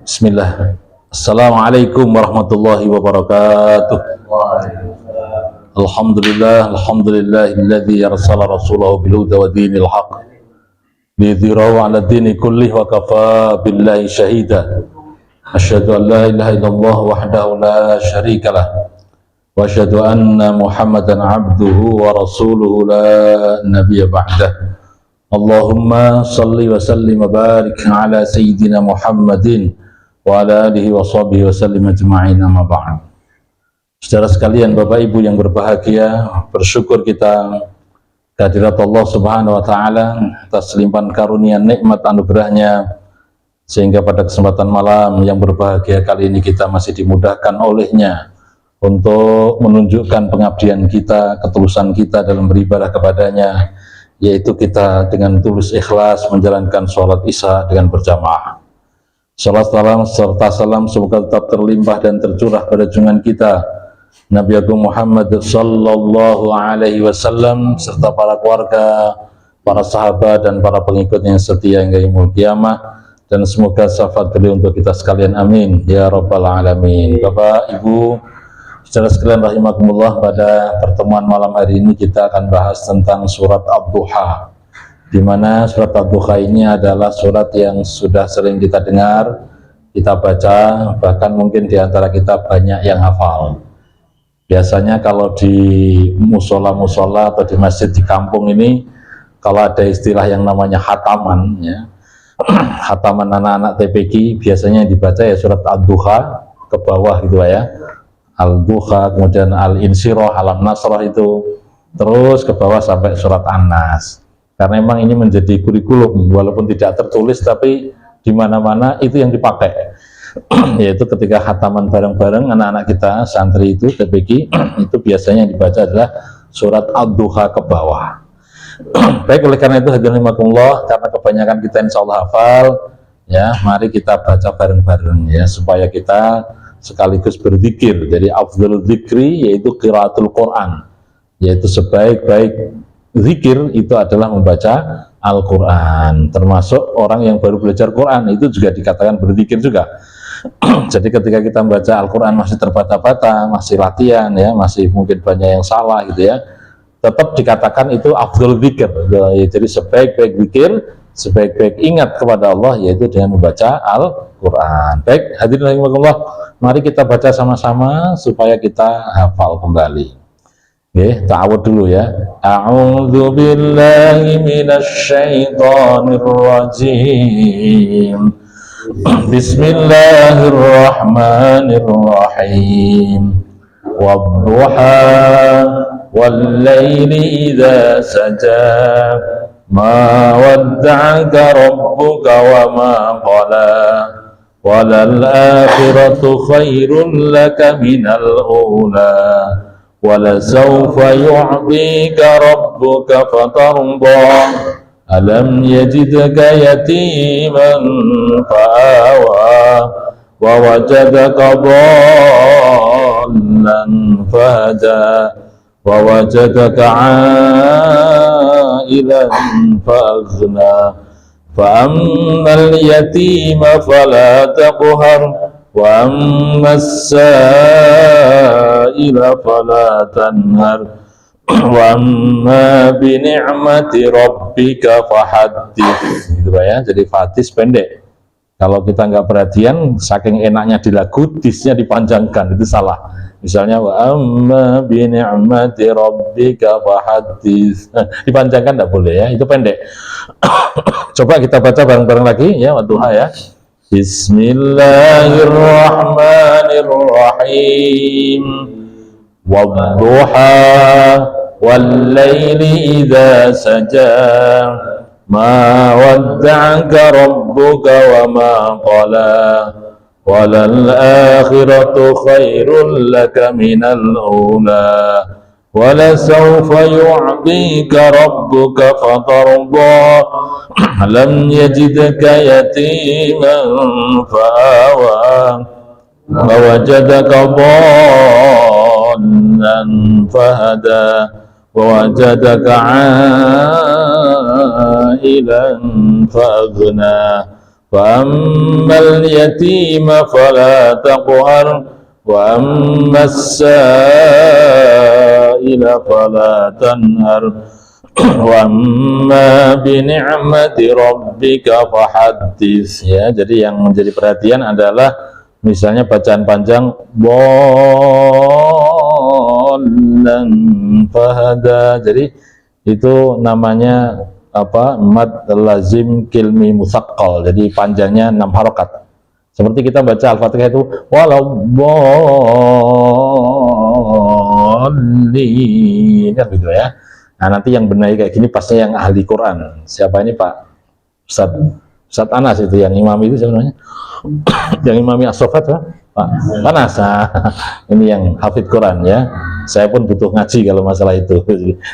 Bismillah. Assalamualaikum warahmatullahi wabarakatuh. Alhamdulillahilladzi arsala rasulahu bil huda wa dinil haqq liyudhhirahu 'ala dini kullih wa kafa billahi shahida. Asyhadu an la ilaha illallah wahdahu la syarika lah wa asyhadu anna Muhammadan 'abduhu wa rasuluhu la nabiyya ba'dah. Allahumma salli wa sallim wa barik ala sayyidina Muhammadin wa ala alihi wa sahbihi wa sallim ajma'in, amma ba'd. Saudara sekalian, Bapak Ibu yang berbahagia, bersyukur kita kehadirat Allah Subhanahu wa taala atas limpahan karunia nikmat anugerahnya, sehingga pada kesempatan malam yang berbahagia kali ini kita masih dimudahkan olehnya untuk menunjukkan pengabdian kita, ketulusan kita dalam beribadah kepadanya, yaitu kita dengan tulus ikhlas menjalankan sholat isya dengan berjamaah. Salat salam serta salam semoga tetap terlimpah dan tercurah pada junjungan kita Nabi Agung Muhammad sallallahu alaihi wasallam serta para keluarga, para sahabat dan para pengikutnya yang setia hingga yaumul qiyamah, dan semoga syafaat beliau untuk kita sekalian, amin ya rabbal alamin. Bapak Ibu saudara sekalian rahimakumullah, pada pertemuan malam hari ini kita akan bahas tentang surat Ad-Duha, di mana surat Ad-Duha ini adalah surat yang sudah sering kita dengar, kita baca, bahkan mungkin di antara kita banyak yang hafal. Biasanya kalau di musola-musola atau di masjid di kampung ini, kalau ada istilah yang namanya khataman, ya, khataman anak-anak TPQ, biasanya yang dibaca ya surat Ad-Duha ke bawah gitu ya. Al-Duha, kemudian Al-Insyirah, Alam Nasrah, itu terus ke bawah sampai surat An-Nas. Karena memang ini menjadi kurikulum, walaupun tidak tertulis, tapi di mana-mana itu yang dipakai. Yaitu ketika khataman bareng-bareng anak-anak kita, santri itu, TPQ, itu biasanya yang dibaca adalah surat Ad-Duha ke bawah. Baik, oleh karena itu hadirin rahimakumullah, karena kebanyakan kita insya Allah hafal, ya, mari kita baca bareng-bareng ya, supaya kita sekaligus berzikir. Jadi afdhalul dzikri yaitu qiraatul Quran, yaitu sebaik-baik zikir itu adalah membaca Al-Quran. Termasuk orang yang baru belajar Quran itu juga dikatakan berzikir juga. Jadi ketika kita membaca Al-Quran masih terbata-bata, masih latihan ya, masih mungkin banyak yang salah gitu ya, tetap dikatakan itu afdhalul dzikr. Jadi sebaik-baik zikir, sebaik-baik ingat kepada Allah, yaitu dengan membaca Al-Quran. Baik, hadirin rahimakumullah, mari kita baca sama-sama supaya kita hafal kembali. Oke, ta'awud dulu ya. A'udzu billahi minasyaitonir rajim. Bismillahirrahmanirrahim. Wadduha wal laili idza saja. Ma wadda'aka rabbuka wa ma qala. Walal akhiratu khairun laka minal ula. Walasawfa yu'tika rabbuka fatarda. Alam yajidka yatiman fa'awa. Wa wajadaka dhallan fahada. Wa wajadaka 'ailan fa'aghna. Fa'ammal yatima fala taqhar. Wa ammas sa'ila fala tanhar. Wa amma bi ni'mati rabbika fahaddits. Gitu ya. Jadi fatis pendek. Kalau kita nggak perhatian, saking enaknya di lagu, disnya dipanjangkan, itu salah. Misalnya wa amma bi ni'mati rabbika fahaddits, dipanjangkan tidak boleh ya, itu pendek. Coba kita baca bareng-bareng lagi ya, Wadduha ya. Bismillahirrahmanirrahim. Wadduha wal laili idza saja. Ma wadda'aka rabbuka wa ma qala. Walal akhiratu khairul laka minal ula. Walasawfa yu'tika rabbuka fatarda. Alam yajidka yatiman fa'awa. Wa wajadaka dhallan fahada. Wa wajadaka 'ailan fa'aghna. Wa ammal yatima fala taqhar wa ammas sa'ila fala tanhar wa amma bi ni'mati rabbika fahaddits. Ya, jadi yang menjadi perhatian adalah misalnya bacaan panjang bollan fahada. Jadi itu namanya apa? Mad lazim kilmi musaqqal. Jadi panjangnya 6 harokat. Seperti kita baca Al-Fatihah itu waladdallin kan gitu ya. Nah, nanti yang benar kayak gini pasti yang ahli Quran. Siapa ini Pak Ustaz Anas itu yang imam itu sebenarnya. Yang imami as-sofat Pak Anas. Ini yang hafid Quran ya. Saya pun butuh ngaji kalau masalah itu.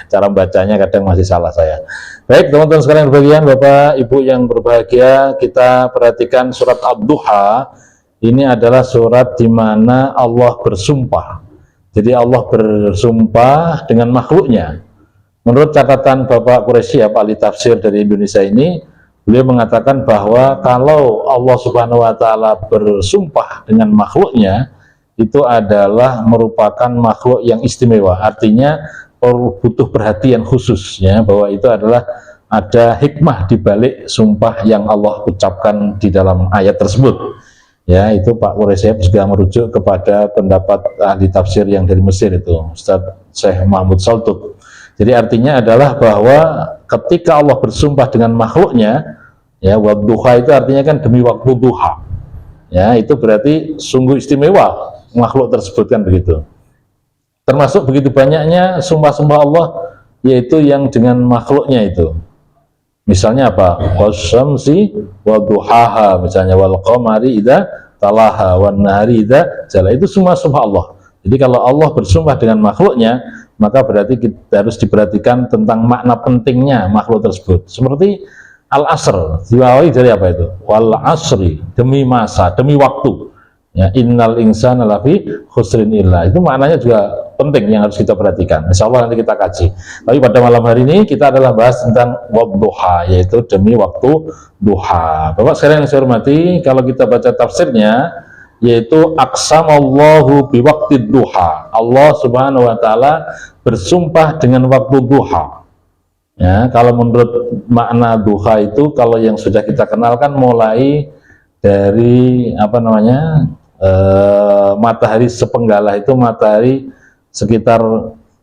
Cara bacanya kadang masih salah saya. Baik teman-teman sekalian berbahagia, Bapak Ibu yang berbahagia, kita perhatikan surat Ad-Duha. Ini adalah surat di mana Allah bersumpah. Jadi Allah bersumpah dengan makhluknya. Menurut catatan Bapak Quraisy, Pak ahli tafsir dari Indonesia ini, beliau mengatakan bahwa kalau Allah Subhanahu wa Ta'ala bersumpah dengan makhluknya, itu adalah merupakan makhluk yang istimewa. Artinya butuh perhatian khususnya, bahwa itu adalah ada hikmah di balik sumpah yang Allah ucapkan di dalam ayat tersebut. Ya, itu Pak Quraisy juga merujuk kepada pendapat ahli tafsir yang dari Mesir itu, Ustaz Syekh Mahmud Saltuk. Jadi artinya adalah bahwa ketika Allah bersumpah dengan makhluknya, ya, wadduha itu artinya kan demi waktu duha. Ya, itu berarti sungguh istimewa makhluk tersebut kan begitu. Termasuk begitu banyaknya sumpah-sumpah Allah, yaitu yang dengan makhluknya itu. Misalnya apa? Wasyamsi wadduhaha, misalnya wal qamari idza talaha wan nahari idza jala. Itu semua sumpah Allah. Jadi kalau Allah bersumpah dengan makhluknya, maka berarti kita harus diperhatikan tentang makna pentingnya makhluk tersebut. Seperti al-asr, diwawali dari apa itu? Wal asri, demi masa, demi waktu. Ya, innal insana lafi khusrin illa. Itu maknanya juga penting yang harus kita perhatikan. Insya Allah nanti kita kaji. Tapi pada malam hari ini kita adalah bahas tentang wadduha, yaitu demi waktu duha. Bapak sekalian yang saya hormati, kalau kita baca tafsirnya, yaitu aqsamallahu biwaqtid duha. Allah Subhanahu wa Ta'ala bersumpah dengan waktu duha. Ya, kalau menurut makna duha itu, kalau yang sudah kita kenalkan mulai dari apa namanya, matahari sepenggalah itu matahari sekitar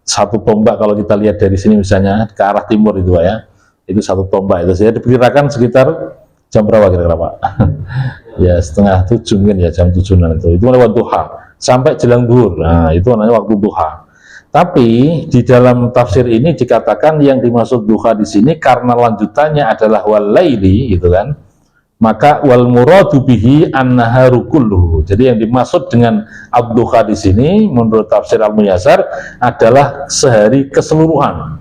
1 tombak kalau kita lihat dari sini misalnya ke arah timur itu Pak ya, itu 1 tombak itu saya diperkirakan sekitar jam berapa kira-kira Pak? Ya 6:30 mungkin ya, jam 7-an itu waktu duha sampai jelang zuhur. Nah itu namanya waktu duha. Tapi di dalam tafsir ini dikatakan yang dimaksud duha di sini karena lanjutannya adalah wal laili gitu kan. Maka wal muradu bihi an-naharu kulluhu. Jadi yang dimaksud dengan ad-duha di sini menurut tafsir Al-Muyassar adalah sehari keseluruhan.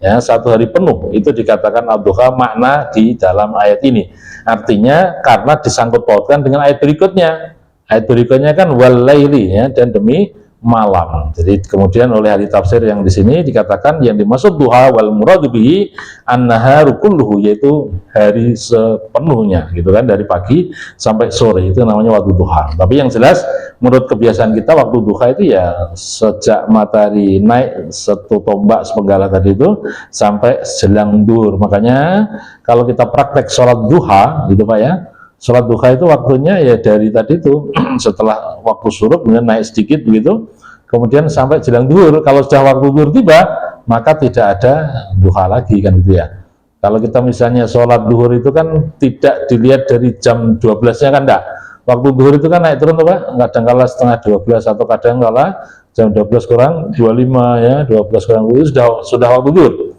Ya, 1 hari penuh itu dikatakan ad-duha makna di dalam ayat ini. Artinya karena disangkut pautkan dengan ayat berikutnya. Ayat berikutnya kan wal laili ya, dan demi malam. Jadi kemudian oleh ahli tafsir yang di sini dikatakan yang dimaksud duha wal muradu bihi an-naharu kulluhu, yaitu hari sepenuhnya gitu kan, dari pagi sampai sore, itu namanya waktu duha. Tapi yang jelas menurut kebiasaan kita waktu duha itu ya sejak matahari naik 1 tombak sepenggalah tadi itu sampai jelang zuhur. Makanya kalau kita praktek sholat duha gitu Pak ya, sholat duha itu waktunya ya dari tadi itu setelah waktu syuruk kemudian naik sedikit begitu, kemudian sampai jelang zuhur. Kalau sudah waktu zuhur tiba, maka tidak ada duha lagi kan gitu ya. Kalau kita misalnya sholat zuhur itu kan tidak dilihat dari jam 12-nya kan enggak. Waktu zuhur itu kan naik turun tuh Pak, kadang-kala setengah 12 atau kadang-kala jam 12 kurang 25 ya, 12 kurang 20 sudah waktu zuhur.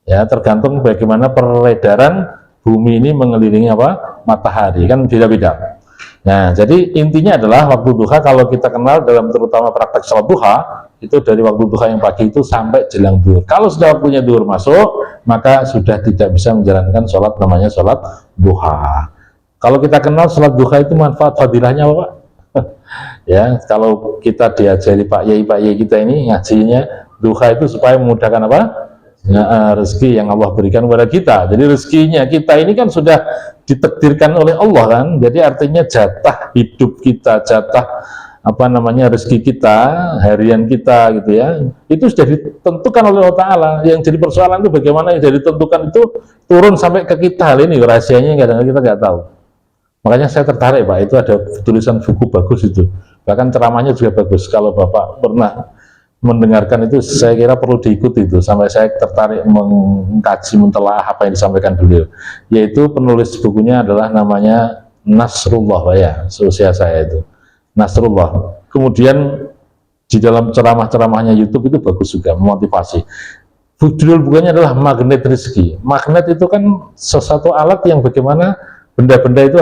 Ya, tergantung bagaimana peredaran bumi ini mengelilingi apa? Matahari, kan beda-beda. Nah, jadi intinya adalah waktu duha kalau kita kenal dalam terutama praktek sholat duha, itu dari waktu duha yang pagi itu sampai jelang zuhur. Kalau sudah waktunya zuhur masuk, maka sudah tidak bisa menjalankan sholat namanya sholat duha. Kalau kita kenal sholat duha itu manfaat fadilahnya apa Pak? Ya, kalau kita diajari Pak Yai kita ini ngajinya duha itu supaya memudahkan apa? rezeki yang Allah berikan kepada kita. Jadi rezekinya kita ini kan sudah ditakdirkan oleh Allah kan. Jadi artinya jatah hidup kita, jatah rezeki kita, harian kita gitu ya, itu sudah ditentukan oleh Allah Ta'ala. Yang jadi persoalan itu bagaimana yang jadi ditentukan itu turun sampai ke kita. Hal ini rahasianya kadang-kadang kita nggak tahu. Makanya saya tertarik Pak, itu ada tulisan buku bagus itu, bahkan ceramahnya juga bagus. Kalau Bapak pernah mendengarkan itu, saya kira perlu diikuti itu, sampai saya tertarik mengkaji, mentelaah apa yang disampaikan beliau. Yaitu penulis bukunya adalah namanya Nasrullah Pak ya, seusia saya itu Nasrullah. Kemudian di dalam ceramah-ceramahnya YouTube itu bagus juga, memotivasi. Judul bukunya adalah Magnet Rezeki. Magnet itu kan sesuatu alat yang bagaimana benda-benda itu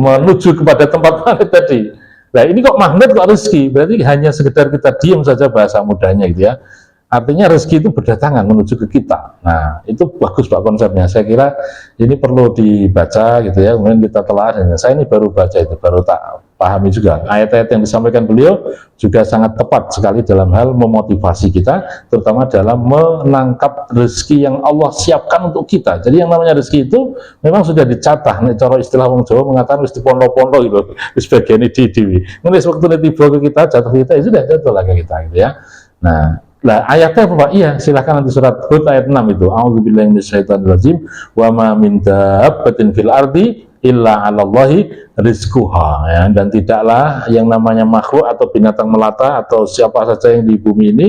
menuju kepada tempat magnet tadi. Nah ini kok magnet kok rezeki, berarti hanya sekedar kita diam saja bahasa mudahnya gitu ya. Artinya rezeki itu berdatangan menuju ke kita. Nah itu bagus Pak konsepnya. Saya kira ini perlu dibaca gitu ya. Kemudian kita telah. Saya ini baru baca itu, baru tak pahami juga. Ayat-ayat yang disampaikan beliau juga sangat tepat sekali dalam hal memotivasi kita, terutama dalam menangkap rezeki yang Allah siapkan untuk kita. Jadi yang namanya rezeki itu memang sudah dicatah. Nih cara istilah orang Jawa mengatakan wis dipondo-pondo gitu. Wis bagiane di. Nulis waktu tiba ke kita, jatuh kita, itu sudah jatuh lagi kita gitu ya. Nah, ayatnya apa Pak? Iya, silahkan nanti surat Hud ayat 6 itu. A'udzubillahi minasyaitonirrajim. Wa ma min dabbatin fil ardi illa 'alallahi rizquha. Ya, dan tidaklah yang namanya makhluk atau binatang melata atau siapa saja yang di bumi ini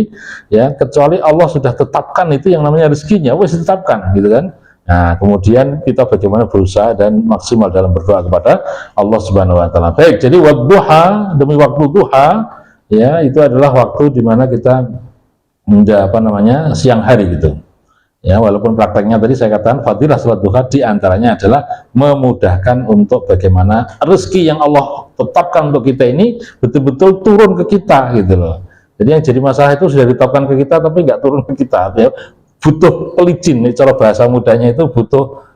ya, kecuali Allah sudah tetapkan itu yang namanya rezekinya, wis ditetapkan gitu kan. Nah, kemudian kita bagaimana berusaha dan maksimal dalam berdoa kepada Allah Subhanahu wa taala. Baik, jadi wadduha, demi waktu duha ya, itu adalah waktu di mana kita siang hari gitu ya, walaupun prakteknya tadi saya katakan fadilah salat duha diantaranya adalah memudahkan untuk bagaimana rezeki yang Allah tetapkan untuk kita ini betul-betul turun ke kita gitu loh. Jadi yang jadi masalah itu sudah ditetapkan ke kita tapi nggak turun ke kita ya, butuh pelicin nih, cara bahasa mudahnya itu butuh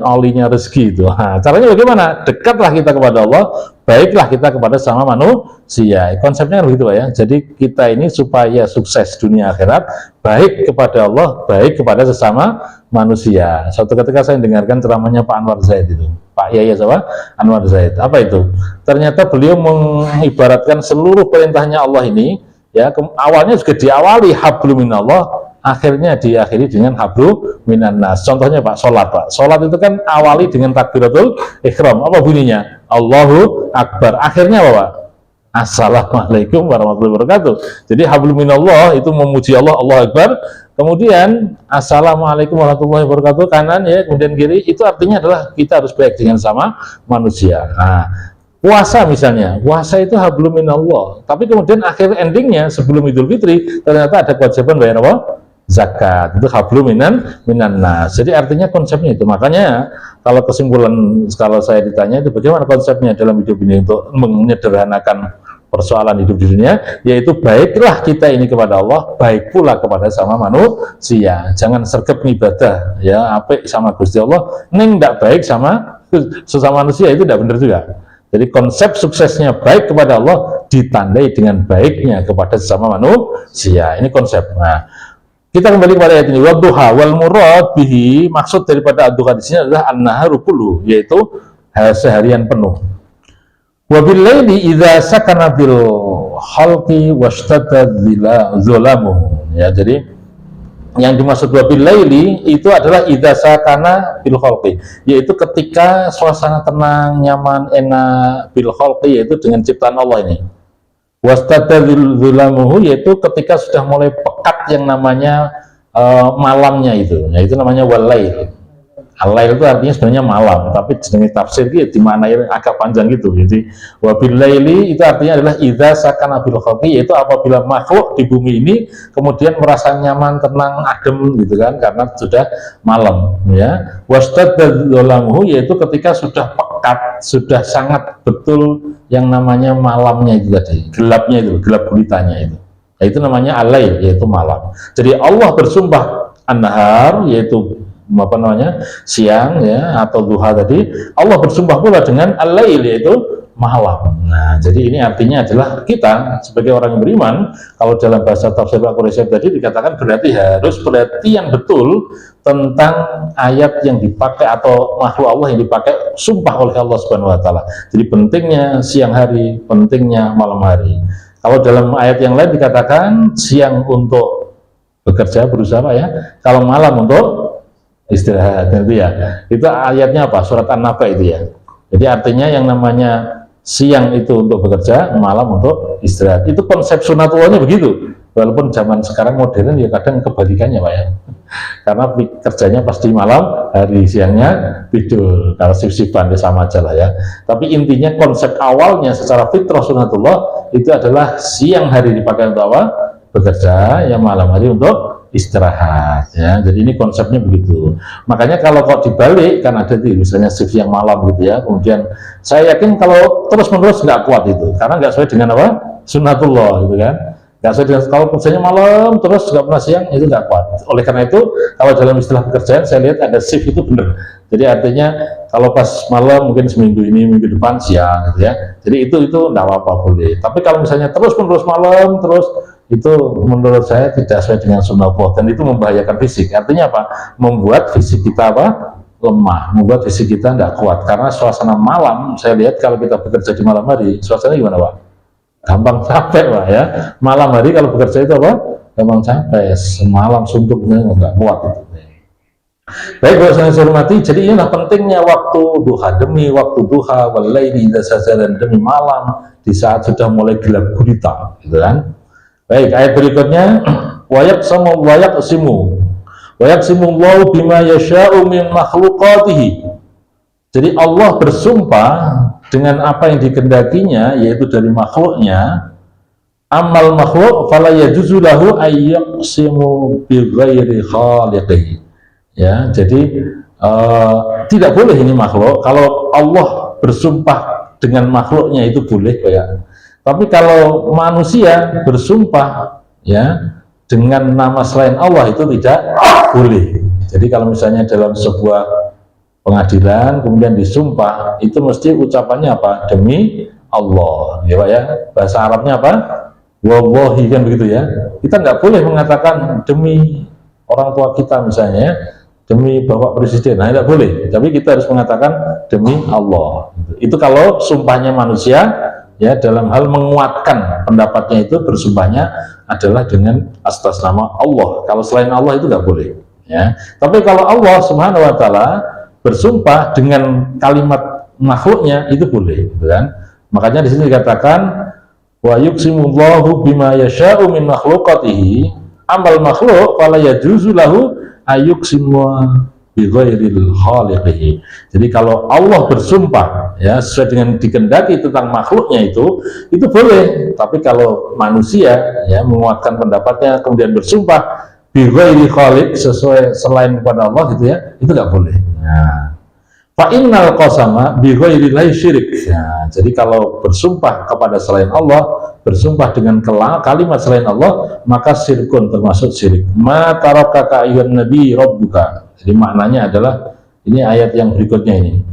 olinya rezeki itu. Nah, caranya bagaimana? Dekatlah kita kepada Allah, baiklah kita kepada sama manusia. Konsepnya begitu Pak ya. Jadi kita ini supaya sukses dunia akhirat, baik kepada Allah, baik kepada sesama manusia. Suatu ketika saya dengarkan ceramahnya Pak Anwar Zaid itu. Pak Yaya siapa? Anwar Zaid. Apa itu? Ternyata beliau mengibaratkan seluruh perintahnya Allah ini ya, awalnya juga diawali hablum minallah, akhirnya diakhiri dengan hablu minan nas. Contohnya Pak, sholat Pak. Sholat itu kan awali dengan takbiratul ihram. Apa bunyinya? Allahu Akbar. Akhirnya apa Pak? Assalamualaikum warahmatullahi wabarakatuh. Jadi hablu minallah itu memuji Allah, Allahu Akbar. Kemudian Assalamualaikum warahmatullahi wabarakatuh, kanan ya, kemudian kiri. Itu artinya adalah kita harus baik dengan sama manusia. Nah, puasa misalnya, puasa itu hablum minallah. Tapi kemudian akhir endingnya sebelum Idul Fitri ternyata ada kewajiban bayar apa? Zakat. Itu hablum minan nas. Jadi artinya konsepnya itu. Makanya kalau kesimpulan, kalau saya ditanya itu bagaimana konsepnya dalam hidup ini untuk menyederhanakan persoalan hidup di dunia, yaitu baiklah kita ini kepada Allah, baik pula kepada sama manusia. Jangan sergap ibadah ya, apik sama Gusti Allah, ning ndak baik sama sesama manusia, itu tidak benar juga. Jadi konsep suksesnya baik kepada Allah ditandai dengan baiknya kepada sesama manusia. Ini konsep. Nah, kita kembali kepada ayat ini. Wadduha wal murad bihi, maksud daripada ad-duha di sini adalah an-naharu kullu, yaitu seharian penuh. Wa bil laili idza sakana bil khalqi washtadda dzulamu. Ya, jadi yang dimaksud wabil laili itu adalah idza sakana bil khalqi, yaitu ketika suasana tenang, nyaman, enak, bil khalqi, yaitu dengan ciptaan Allah ini. Wastadzulamuhu, yaitu ketika sudah mulai pekat yang namanya malamnya itu. Nah, itu namanya walail. Al-lail itu artinya sebenarnya malam, tapi jenis tafsir itu dimaknai agak panjang gitu. Jadi wabil laili itu artinya adalah idza sakana bil khalqi, yaitu apabila makhluk di bumi ini kemudian merasa nyaman, tenang, adem gitu kan, karena sudah malam ya. Wastadzulamuhu, yaitu ketika sudah pekat, sudah sangat betul yang namanya malamnya itu tadi, gelapnya itu, gelap gulitanya itu. Nah, itu namanya al-lail, yaitu malam. Jadi Allah bersumpah an-nahar, yaitu siang ya, atau duha tadi. Allah bersumpah pula dengan al-lail, yaitu malam. Nah, jadi ini artinya adalah kita sebagai orang yang beriman, kalau dalam bahasa tafsir Al-Quraisyah tadi dikatakan berarti harus perhatian betul tentang ayat yang dipakai atau makhluk Allah yang dipakai sumpah oleh Allah Subhanahu wa taala. Jadi pentingnya siang hari, pentingnya malam hari. Kalau dalam ayat yang lain dikatakan siang untuk bekerja, berusaha ya. Kalau malam untuk istirahat, itu ya. Itu ayatnya apa? Surat An-Naba itu ya. Jadi artinya yang namanya siang itu untuk bekerja, malam untuk istirahat. Itu konsep sunatullahnya begitu. Walaupun zaman sekarang modern ya kadang kebalikannya Pak ya. Karena kerjanya pasti malam, hari siangnya tidur. Kalau shift-shiftan ya sama aja lah ya. Tapi intinya konsep awalnya secara fitrah sunatullah itu adalah siang hari dipakai untuk apa? Bekerja, yang malam hari untuk istirahat ya. Jadi ini konsepnya begitu. Makanya kalau kok dibalik kan ada di misalnya shift yang malam gitu ya. Kemudian saya yakin kalau terus-menerus nggak kuat itu karena nggak sesuai dengan apa? Sunatullah gitu kan. Nggak sesuai dengan kalau kerjanya malam terus nggak pernah siang itu nggak kuat. Oleh karena itu kalau dalam istilah pekerjaan saya lihat ada shift itu benar. Jadi artinya kalau pas malam mungkin seminggu ini minggu depan siang gitu ya. Jadi itu nggak apa-apa boleh. Tapi kalau misalnya terus-menerus malam terus itu menurut saya tidak sesuai dengan sunnah dan itu membahayakan fisik. Artinya apa? Membuat fisik kita apa? Lemah, membuat fisik kita tidak kuat. Karena suasana malam, saya lihat kalau kita bekerja di malam hari, suasana gimana Pak? Gampang capek Pak ya. Malam hari kalau bekerja itu apa? Gampang capek. Semalam suntuknya nggak kuat itu. Baik Bapak saya hormati, jadi inilah pentingnya waktu duha, demi waktu duha, walaili idza saja dan demi malam di saat sudah mulai gelap gulita, gitu kan? Baik, ayat berikutnya wayaqsimu Allahu bima yasha'u min makhluqatihi. Jadi Allah bersumpah dengan apa yang dikehendakinya yaitu dari makhluknya. Amal makhluk fala yajuzu lahu ayyaqsimu bi ghairi khaliqihi. Ya, jadi tidak boleh ini makhluk. Kalau Allah bersumpah dengan makhluknya itu boleh ya. Tapi kalau manusia bersumpah ya dengan nama selain Allah itu tidak boleh. Jadi kalau misalnya dalam sebuah pengadilan kemudian disumpah itu mesti ucapannya apa? Demi Allah, ya Pak ya. Bahasa Arabnya apa? Wallahi kan begitu ya. Kita nggak boleh mengatakan demi orang tua kita misalnya, demi Bapak Presiden. Nah, tidak boleh. Tapi kita harus mengatakan demi Allah. Itu kalau sumpahnya manusia ya dalam hal menguatkan pendapatnya itu bersumpahnya adalah dengan atas nama Allah. Kalau selain Allah itu nggak boleh ya. Tapi kalau Allah Subhanahu wa taala bersumpah dengan kalimat makhluknya itu boleh gitu kan. Makanya di sini dikatakan wa yuqsimullahu bima yasha'u min makhluqatihi amal makhluk fala yajuzu lahu ayyuqsimu bi ghairil khaliqihi. Jadi kalau Allah bersumpah ya sesuai dengan dikehendaki tentang makhluknya itu boleh. Tapi kalau manusia ya menguatkan pendapatnya kemudian bersumpah bi ghairi khaliq sesuai selain kepada Allah gitu ya, itu nggak boleh. Nah, fa innal qasama bi ghairi la syirik. Ya, jadi kalau bersumpah kepada selain Allah, bersumpah dengan kalimat selain Allah, maka syirkun termasuk syirik. Ma tarakaka ayyuhan nabi rabbuka. Jadi maknanya adalah ini ayat yang berikutnya ini.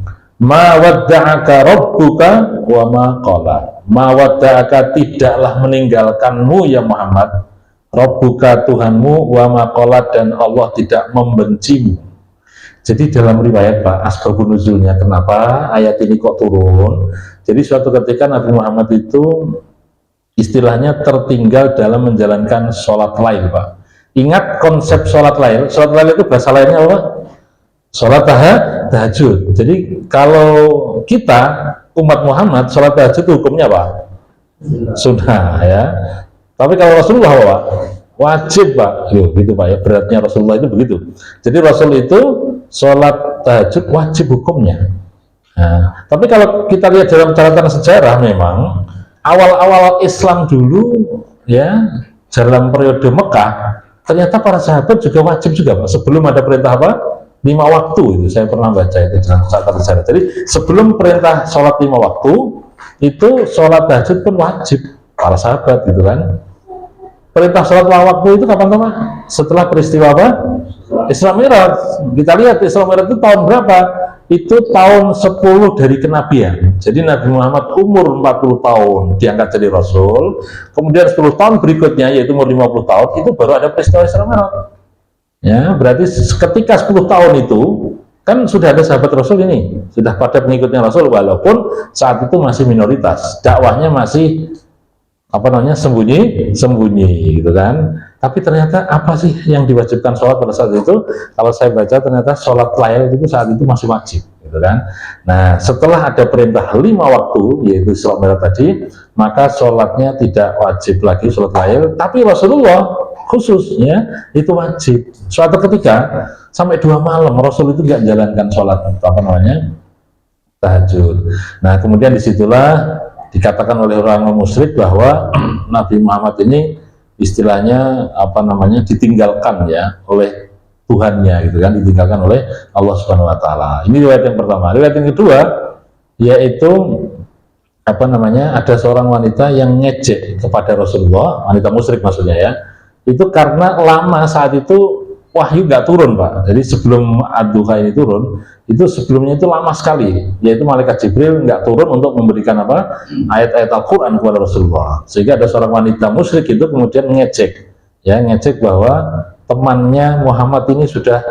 Ma wadda'aka rabbuka wa ma qala. Ma wadda'aka tidaklah meninggalkanmu ya Muhammad. Rabbuka Tuhanmu wa ma qala dan Allah tidak membencimu. Jadi dalam riwayat Pak asbabun nuzulnya kenapa ayat ini kok turun. Jadi suatu ketika Nabi Muhammad itu istilahnya tertinggal dalam menjalankan sholat lail Pak. Ingat konsep sholat lail. Sholat lail itu bahasa lainnya apa? Sholat tahajud. Jadi kalau kita umat Muhammad sholat tahajud hukumnya apa? Sunnah ya. Tapi kalau Rasulullah Pak wajib Pak. Gitu Pak ya. Beratnya Rasulullah itu begitu. Jadi Rasul itu sholat tahajud wajib hukumnya. Nah, tapi kalau kita lihat dalam catatan sejarah memang awal-awal Islam dulu ya dalam periode Mekah ternyata para sahabat juga wajib juga Pak. Sebelum ada perintah apa? 5 waktu itu saya pernah baca itu dalam catatan sejarah. Jadi sebelum perintah sholat 5 waktu itu sholat tahajud pun wajib para sahabat gitu kan. Perintah sholat 5 waktu itu kapan Pak? Setelah peristiwa apa? Isra Mi'raj. Kita lihat Isra Mi'raj itu tahun berapa? itu tahun 10 dari kenabian. Jadi Nabi Muhammad umur 40 tahun diangkat jadi Rasul, kemudian 10 tahun berikutnya yaitu umur 50 tahun itu baru ada peristiwa Isra Mi'raj. Ya, berarti ketika 10 tahun itu kan sudah ada sahabat Rasul ini, sudah pada pengikutnya Rasul, walaupun saat itu masih minoritas, dakwahnya masih sembunyi gitu kan. Tapi ternyata apa sih yang diwajibkan sholat pada saat itu? Kalau saya baca ternyata sholat layl itu saat itu masih wajib gitu kan. Nah, setelah ada perintah 5 waktu yaitu Isra Mi'raj tadi, maka sholatnya tidak wajib lagi sholat layl, tapi Rasulullah khususnya itu wajib. Suatu ketika sampai 2 malam Rasul itu nggak jalankan sholat tahajud. Nah, kemudian disitulah dikatakan oleh orang musyrik bahwa Nabi Muhammad ini istilahnya ditinggalkan ya oleh Tuhannya gitu kan, ditinggalkan oleh Allah Subhanahu wa taala. Ini riwayat yang pertama. Riwayat yang kedua yaitu ada seorang wanita yang ngejek kepada Rasulullah, wanita musyrik maksudnya ya. Itu karena lama saat itu wahyu nggak turun, Pak. Jadi sebelum Ad-Duha ini turun, itu sebelumnya itu lama sekali, yaitu malaikat Jibril nggak turun untuk memberikan ayat-ayat Al-Quran kepada Rasulullah. Sehingga ada seorang wanita musyrik itu kemudian ngecek bahwa temannya Muhammad ini sudah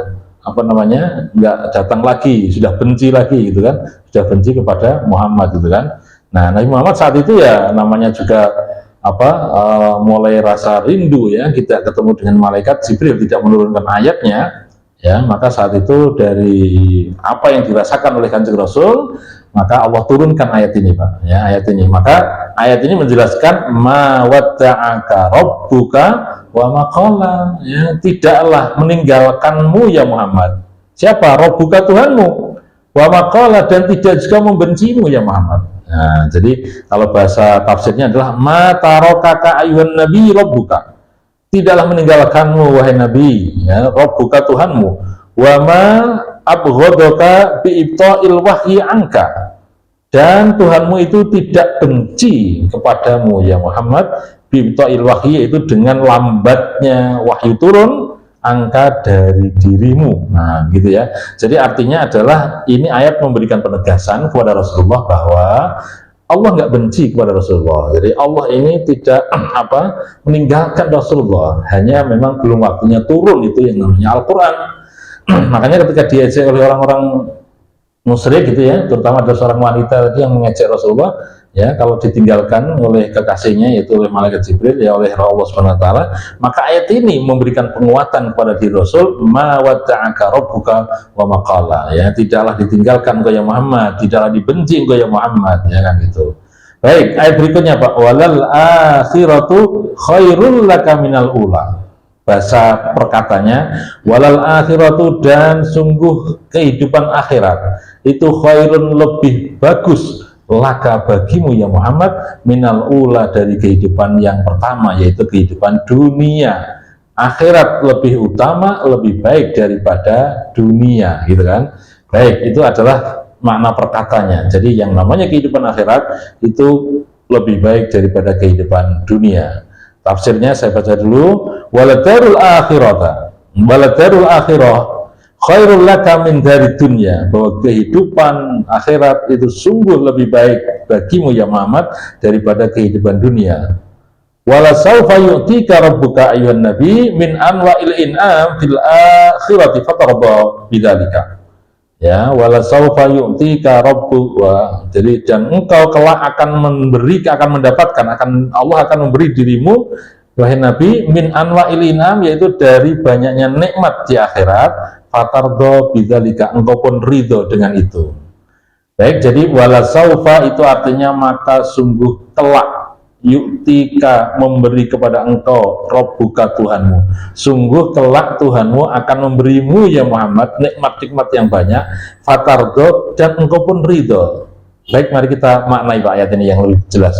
nggak datang lagi, sudah benci lagi gitu kan, sudah benci kepada Muhammad gitu kan. Nah, Nabi Muhammad saat itu ya namanya juga mulai rasa rindu ya, kita ketemu dengan malaikat Jibril tidak menurunkan ayatnya ya, maka saat itu dari apa yang dirasakan oleh Kanjeng Rasul, maka Allah turunkan ayat ini, Pak ya, ayat ini. Maka ayat ini menjelaskan ma wadda'aka rabbuka wa ma qala ya, tidaklah meninggalkanmu ya Muhammad. Siapa? Rabbuka, Tuhanmu, wa ma qala, dan tidak juga membencimu ya Muhammad. Nah, jadi kalau bahasa tafsirnya adalah ma tarokaka ayuhan nabi rabbuka, tidaklah meninggalkanmu wahai nabi ya, rabbuka, Tuhanmu, wa ma abghadaka bi ibta'il wahyi angka, dan Tuhanmu itu tidak benci kepadamu ya Muhammad, bi ibta'il wahyi, yaitu dengan lambatnya wahyu turun, angka dari dirimu. Nah gitu ya, jadi artinya adalah ini ayat memberikan penegasan kepada Rasulullah bahwa Allah nggak benci kepada Rasulullah. Jadi Allah ini tidak meninggalkan Rasulullah, hanya memang belum waktunya turun itu yang namanya Al-Quran. Makanya ketika diejek oleh orang-orang musyrik gitu ya, terutama ada seorang wanita tadi yang mengejek Rasulullah ya, kalau ditinggalkan oleh kekasihnya yaitu oleh malaikat Jibril ya, oleh Allah Subhanahu wa taala, maka ayat ini memberikan penguatan kepada diri Rasul, ma wadda'aka rabbuka wa ma qala ya, tidaklah ditinggalkan engkau ya Muhammad, tidaklah dibenci engkau ya Muhammad ya kan gitu. Baik, ayat berikutnya Pak, walal akhiratu khairul laka minal ula. Bahasa perkatanya walal akhiratu, dan sungguh kehidupan akhirat itu khairun, lebih bagus, laka bagimu ya Muhammad, minal ula, dari kehidupan yang pertama yaitu kehidupan dunia. Akhirat lebih utama, lebih baik daripada dunia gitu kan. Baik, itu adalah makna perkatanya. Jadi yang namanya kehidupan akhirat itu lebih baik daripada kehidupan dunia. Tafsirnya saya baca dulu, waladarul akhirata, waladarul akhirah khairul laka min dari dunia, bahwa kehidupan akhirat itu sungguh lebih baik bagimu ya Muhammad daripada kehidupan dunia. Wala saufa yu'tika rabbuka ayyuhan nabi min anwa'il in'am fil akhirati fatarda bidzalika. Ya, wala saufa yu'tika rabbuka, jadi dan engkau kelak akan mendapatkan, Allah akan memberi dirimu wahai nabi min anwa'il in'am, yaitu dari banyaknya nikmat di akhirat, fatardo bidzalika, engkau pun ridho dengan itu. Baik, jadi wala saufa itu artinya maka sungguh kelak, yu'tika memberi kepada engkau, rabbuka Tuhanmu, sungguh kelak Tuhanmu akan memberimu ya Muhammad nikmat-nikmat yang banyak, fatardo, dan engkau pun ridho. Baik, mari kita maknai Pak ayat ini yang lebih jelas.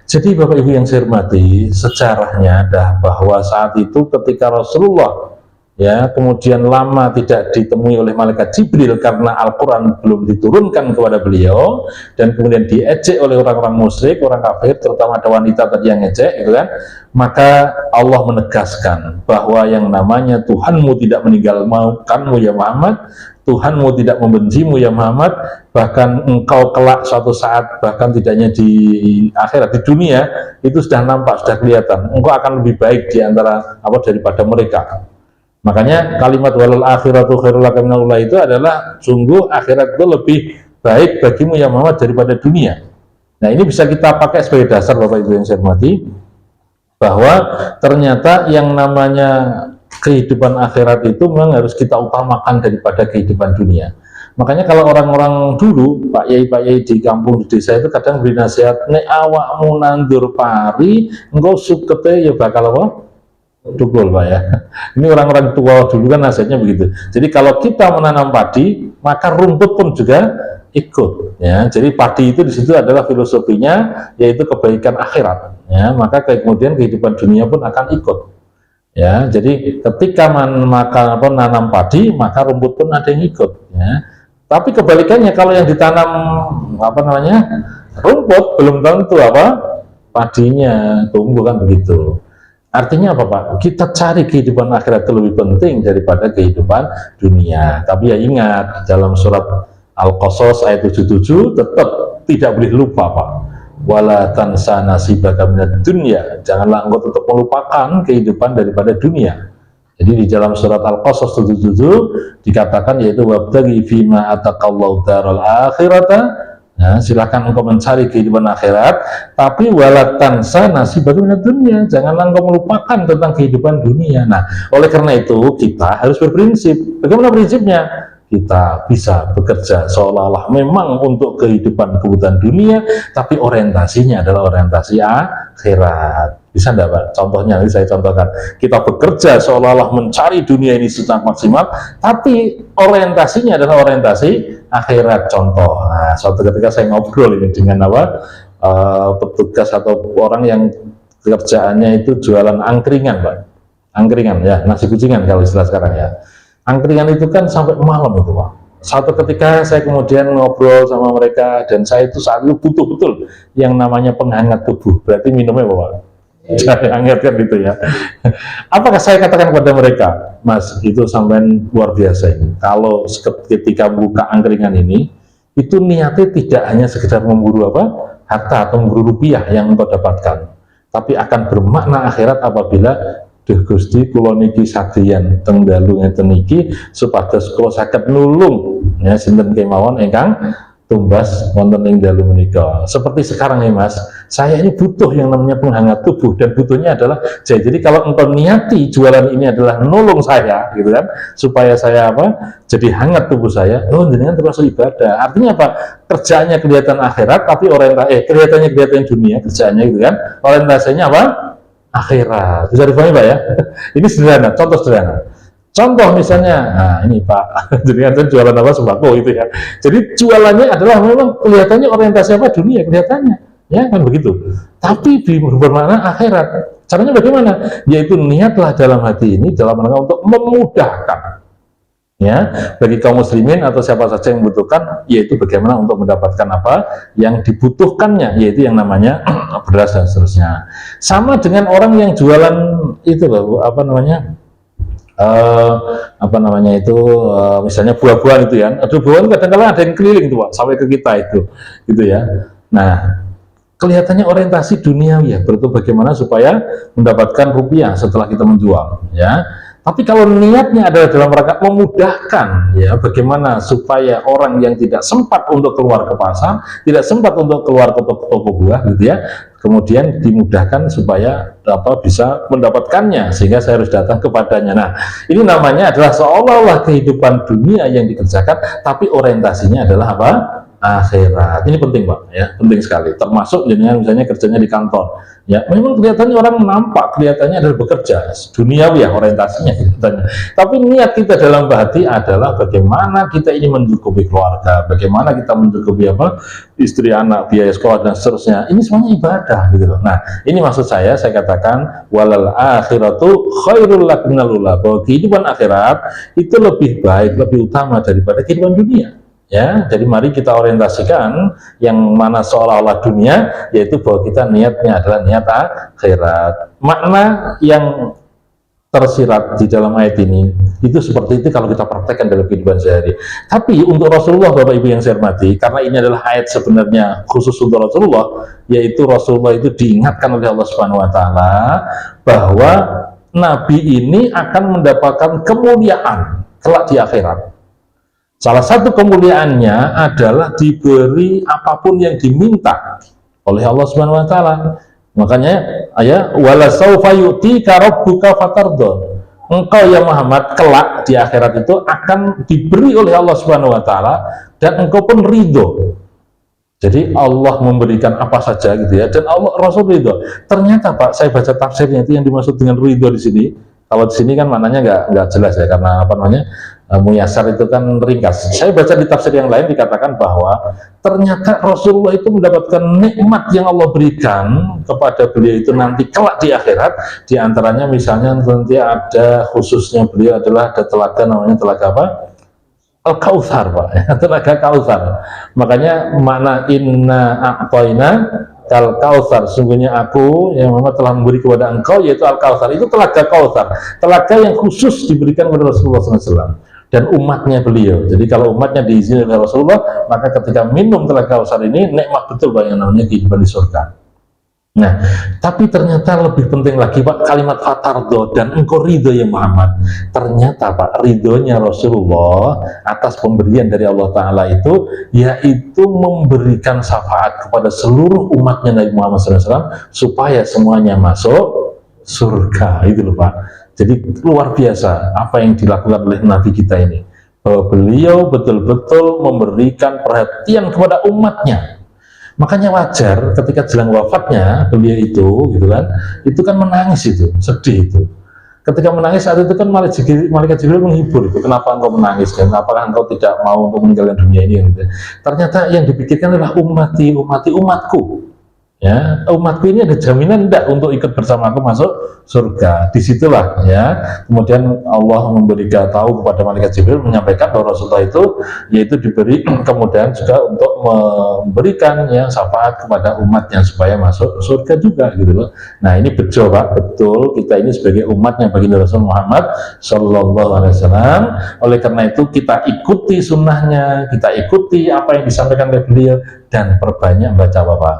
Jadi Bapak Ibu yang saya hormati, sejarahnya adalah bahwa saat itu ketika Rasulullah ya kemudian lama tidak ditemui oleh malaikat Jibril karena Al-Quran belum diturunkan kepada beliau, dan kemudian diejek oleh orang-orang musyrik, orang kafir, terutama ada wanita tadi yang ngejek gitu kan, maka Allah menegaskan bahwa yang namanya Tuhanmu tidak meninggalkanmu ya Muhammad, Tuhanmu tidak membencimu ya Muhammad, bahkan engkau kelak suatu saat, bahkan tidaknya di akhirat, di dunia itu sudah nampak, sudah kelihatan engkau akan lebih baik di antara daripada mereka. Makanya kalimat walal akhiratu khairul laka minal ula itu adalah sungguh akhirat itu lebih baik bagimu ya Muhammad daripada dunia. Nah, ini bisa kita pakai sebagai dasar Bapak Ibu yang saya hormati, bahwa ternyata yang namanya kehidupan akhirat itu memang harus kita utamakan daripada kehidupan dunia. Makanya kalau orang-orang dulu, Pak Yai di kampung, di desa itu kadang beri nasihat, nek awakmu nandur pari, engkau sukete ya bakal apa? Dukul, Pak ya. Ini orang-orang tua dulu kan nasihatnya begitu. Jadi kalau kita menanam padi, maka rumput pun juga ikut. Ya, jadi padi itu di situ adalah filosofinya, yaitu kebaikan akhirat. Ya, maka kemudian kehidupan dunia pun akan ikut. Ya, jadi ketika nanam padi, maka rumput pun ada yang ikut. Ya. Tapi kebalikannya, kalau yang ditanam rumput, belum tentu padinya tumbuh, kan begitu. Artinya apa Pak? Kita cari kehidupan akhirat itu lebih penting daripada kehidupan dunia. Tapi ya ingat, dalam surat Al-Qasas ayat 77 tetap tidak boleh lupa Pak. Wala tansa nasibaka minad dunya, janganlah engkau tetap melupakan kehidupan daripada dunia. Jadi di dalam surat Al-Qasas 77 dikatakan, yaitu wabtaghi fima ataqallahu daral akhirata. Nah, silakan engkau mencari kehidupan akhirat, tapi wala tansa nasibaka minad dunya, janganlah engkau melupakan tentang kehidupan dunia. Nah, oleh karena itu kita harus berprinsip. Bagaimana prinsipnya? Kita bisa bekerja seolah-olah memang untuk kehidupan kebutuhan dunia, tapi orientasinya adalah orientasi akhirat. Bisa enggak Pak? Contohnya nanti saya contohkan. Kita bekerja seolah-olah mencari dunia ini secara maksimal, tapi orientasinya adalah orientasi akhirat. Contoh, nah, suatu ketika saya ngobrol ini dengan petugas atau orang yang kerjaannya itu jualan angkringan Pak. Angkringan ya, nasi kucingan kalau istilah sekarang ya. Angkringan itu kan sampai malam itu Pak. Suatu ketika saya kemudian ngobrol sama mereka, dan saya itu saat itu butuh betul yang namanya penghangat tubuh. Berarti minumnya apa Pak? Jadi hangat kan gitu ya. Apakah saya katakan kepada mereka, Mas, itu sampai luar biasa ini. Kalau ketika buka angkringan ini, itu niatnya tidak hanya sekedar memburu harta atau memburu rupiah yang engkau dapatkan, tapi akan bermakna akhirat apabila Duh Gusti kula niki sadeyan teng dalu ngeten niki supados kula saged nulung ya sinten kemawon ingkang tumbas wonten ing dalu menika. Seperti sekarang nih Mas, saya ini butuh yang namanya penghangat tubuh, dan butuhnya adalah jadi kalau engkau niati jualan ini adalah nulung saya gitu kan, supaya saya jadi hangat tubuh saya, jenengan termasuk ibadah. Artinya apa? Kerjaannya kelihatan akhirat, tapi kelihatannya dunia kerjaannya gitu kan, orientasinya apa? Akhirat. Bisa dipahami Pak ya? Ini sederhana, contoh sederhana. Contoh misalnya, nah ini Pak, jadi kan jualan sembako itu ya. Jadi jualannya adalah memang kelihatannya orientasi dunia kelihatannya, ya kan begitu. Tapi bermakna akhirat. Caranya bagaimana? Yaitu niatlah dalam hati ini dalam rangka untuk memudahkan, ya, bagi kaum muslimin atau siapa saja yang membutuhkan, yaitu bagaimana untuk mendapatkan yang dibutuhkannya, yaitu yang namanya beras dan seterusnya. Sama dengan orang yang jualan itu loh, misalnya buah-buahan itu ya. Ada buah kadang-kadang ada yang keliling tuh Pak, sampai ke kita itu gitu ya. Nah, kelihatannya orientasi duniawi ya, berarti bagaimana supaya mendapatkan rupiah setelah kita menjual ya. Tapi kalau niatnya adalah dalam rangka memudahkan, ya, bagaimana supaya orang yang tidak sempat untuk keluar ke pasar, tidak sempat untuk keluar ke toko buah, gitu ya, kemudian dimudahkan supaya bisa mendapatkannya, sehingga saya harus datang kepadanya. Nah, ini namanya adalah seolah-olah kehidupan dunia yang dikerjakan, tapi orientasinya adalah akhirat. Ini penting Pak ya, penting sekali. Termasuk dengan misalnya kerjanya di kantor ya, memang kelihatannya orang nampak kelihatannya adalah bekerja duniawi ya orientasinya kelihatannya, tapi niat kita dalam hati adalah bagaimana kita ini mencukupi keluarga, bagaimana kita mencukupi istri, anak, biaya sekolah dan seterusnya. Ini semuanya ibadah gitu loh. Nah, ini maksud saya katakan walal akhiratu khairul lak minal ula, bahwa kehidupan akhirat itu lebih baik, lebih utama daripada kehidupan dunia. Ya, jadi mari kita orientasikan yang mana seolah-olah dunia, yaitu bahwa kita niatnya adalah niat akhirat. Makna yang tersirat di dalam ayat ini itu seperti itu kalau kita praktekkan dalam kehidupan sehari. Tapi untuk Rasulullah, Bapak Ibu yang saya hormati, karena ini adalah ayat sebenarnya khusus untuk Rasulullah, yaitu Rasulullah itu diingatkan oleh Allah Subhanahu wa taala bahwa Nabi ini akan mendapatkan kemuliaan kelak di akhirat. Salah satu kemuliaannya adalah diberi apapun yang diminta oleh Allah Subhanahu wa taala. Makanya ayat wala saufa yu'tika rabbuka fatardha. Engkau ya Muhammad kelak di akhirat itu akan diberi oleh Allah Subhanahu wa taala dan engkau pun ridho. Jadi Allah memberikan apa saja gitu ya, dan Allah Rasul ridho. Ternyata Pak, saya baca tafsirnya itu yang dimaksud dengan ridho di sini. Kalau di sini kan maknanya nggak jelas ya, karena apa namanya muyasar itu kan ringkas. Saya baca di tafsir yang lain dikatakan bahwa ternyata Rasulullah itu mendapatkan nikmat yang Allah berikan kepada beliau itu nanti kelak di akhirat. Di antaranya misalnya nanti ada khususnya beliau adalah ada telaga, namanya telaga apa? Al-Kautsar Pak, ya, telaga Kautsar. Makanya makna inna a'toina kal Kautsar, sungguhnya aku yang Muhammad telah memberi kepada engkau yaitu Al-Kautsar. Itu telaga Kautsar, telaga yang khusus diberikan kepada Rasulullah SAW dan umatnya beliau. Jadi kalau umatnya diizinkan oleh Rasulullah, maka ketika minum telaga Kautsar ini nikmat betul Pak, yang namanya kehidupan di surga. Nah, tapi ternyata lebih penting lagi Pak, kalimat fatardho, dan engkau ridho ya Muhammad. Ternyata Pak, ridhonya Rasulullah atas pemberian dari Allah Ta'ala itu, yaitu memberikan syafaat kepada seluruh umatnya Nabi Muhammad SAW supaya semuanya masuk surga. Itu loh Pak. Jadi luar biasa apa yang dilakukan oleh Nabi kita ini, bahwa beliau betul-betul memberikan perhatian kepada umatnya. Makanya wajar ketika jelang wafatnya beliau itu, gitu kan, itu kan menangis itu, sedih itu. Ketika menangis saat itu kan malaikat Jibril menghibur itu, kenapa engkau menangis dan apakah engkau tidak mau untuk meninggalkan dunia ini? Gitu. Ternyata yang dipikirkan adalah umatku. Ya, umatku ini ada jaminan tidak untuk ikut bersama aku masuk surga. Disitulah ya, kemudian Allah tahu kepada malaikat Jibril, menyampaikan bahwa Rasulullah itu yaitu diberi kemudian juga untuk memberikan ya syafaat kepada umatnya supaya masuk surga juga gitu loh. Nah ini betul Pak, betul kita ini sebagai umatnya baginda Rasul Muhammad Sallallahu Alaihi Wasallam. Oleh karena itu kita ikuti sunnahnya, kita ikuti apa yang disampaikan oleh beliau dan perbanyak baca Bapak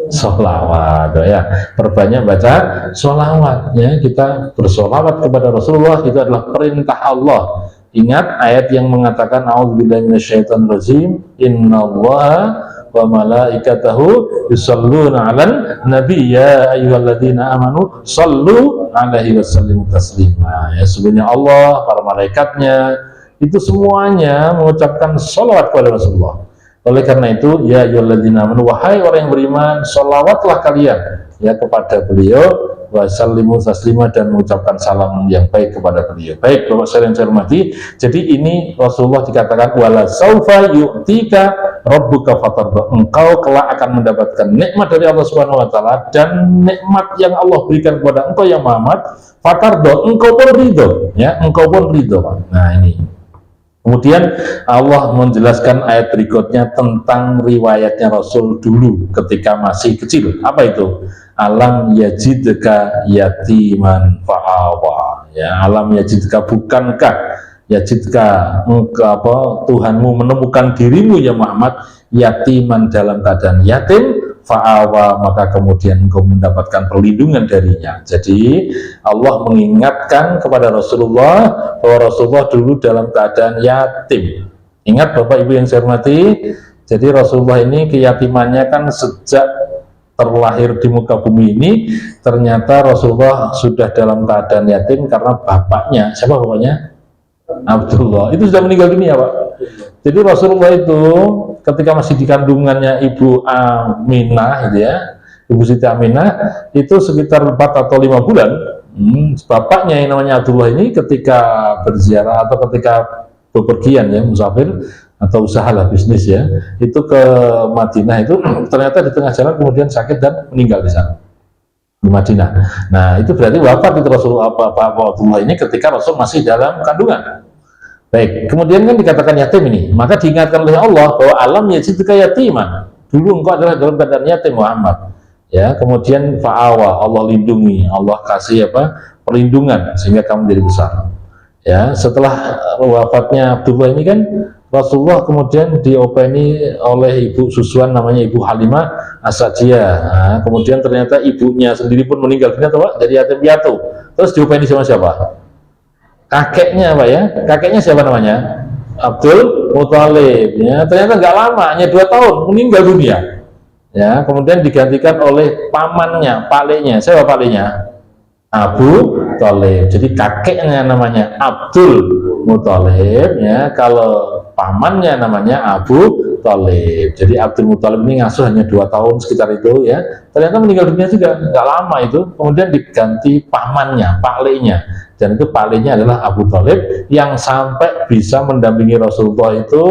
sholawat ya, perbanyak baca sholawat ya, kita bersolawat kepada Rasulullah itu adalah perintah Allah. Ingat ayat yang mengatakan a'udzubillahi minasyaitonirrajim, innallaha wa malaikatahu yusholluna 'alan nabi ya ayyuhalladzina amanu shollu 'alaihi wasallimu taslima. Ya, sebenarnya Allah, para malaikatnya itu semuanya mengucapkan sholawat kepada Rasulullah. Oleh karena itu, ya ayyuhalladzina amanu, wahai orang yang beriman, sholawatlah kalian ya kepada beliau, wasallimu taslima, dan mengucapkan salam yang baik kepada beliau. Baik, Bapak saya yang saya hormati, jadi ini Rasulullah dikatakan wala saufa yu'tika rabbuka fatardha, engkau kelak akan mendapatkan nikmat dari Allah Subhanahu wa taala, dan nikmat yang Allah berikan kepada engkau yang Muhammad, fatardha, engkau pun ridho ya, engkau pun ridho. Nah ini kemudian Allah menjelaskan ayat berikutnya tentang riwayatnya Rasul dulu ketika masih kecil. Apa itu? Alam yajidka yatiman fa'awa. Ya, alam yajidka, bukankah yajidka Tuhanmu menemukan dirimu ya Muhammad yatiman, dalam keadaan yatim, fa'awa, maka kemudian engkau mendapatkan perlindungan darinya. Jadi Allah mengingatkan kepada Rasulullah bahwa Rasulullah dulu dalam keadaan yatim. Ingat Bapak Ibu yang saya hormati, jadi Rasulullah ini keyatimannya kan sejak terlahir di muka bumi ini, ternyata Rasulullah sudah dalam keadaan yatim karena bapaknya, siapa bapaknya? Abdullah, itu sudah meninggal dunia Pak. Jadi Rasulullah itu ketika masih di kandungannya Ibu Aminah gitu ya, Ibu Siti Aminah, itu sekitar 4 atau 5 bulan, bapaknya yang namanya Abdullah ini ketika berziarah atau ketika bepergian ya, musafir atau usahalah bisnis ya, itu ke Madinah, itu ternyata di tengah jalan kemudian sakit dan meninggal di sana di Madinah. Nah itu berarti wafat itu Rasulullah Abdullah ini ketika Rasul masih dalam kandungan. Baik, kemudian kan dikatakan yatim ini, maka diingatkan oleh Allah bahwa alam yajidka yatiman, dulu engkau adalah dalam keadaan yatim Muhammad. Ya, kemudian fa'awa, Allah lindungi, Allah kasih apa? perlindungan sehingga kamu menjadi besar. Ya, setelah wafatnya Abdullah ini kan Rasulullah kemudian diopeni oleh ibu susuan namanya Ibu Halimah As-Sa'diyah. Nah, kemudian ternyata ibunya sendiri pun meninggal dunia, jadi yatim piatu. Terus diopeni sama siapa? Kakeknya, Pak ya. Kakeknya siapa namanya? Abdul Muthalib. Ya, ternyata nggak lama, hanya 2 tahun meninggal dunia. Ya, kemudian digantikan oleh pamannya, paknya. Siapa paknya? Abu Thalib. Jadi kakeknya namanya Abdul Muthalib, ya. Kalau pamannya namanya Abu Thalib. Jadi Abdul Muthalib ini ngasuh hanya 2 tahun sekitar itu, ya. Ternyata meninggal dunia juga nggak lama itu. Kemudian diganti pamannya, paknya. Dan itu paknya adalah Abu Thalib yang sampai bisa mendampingi Rasulullah itu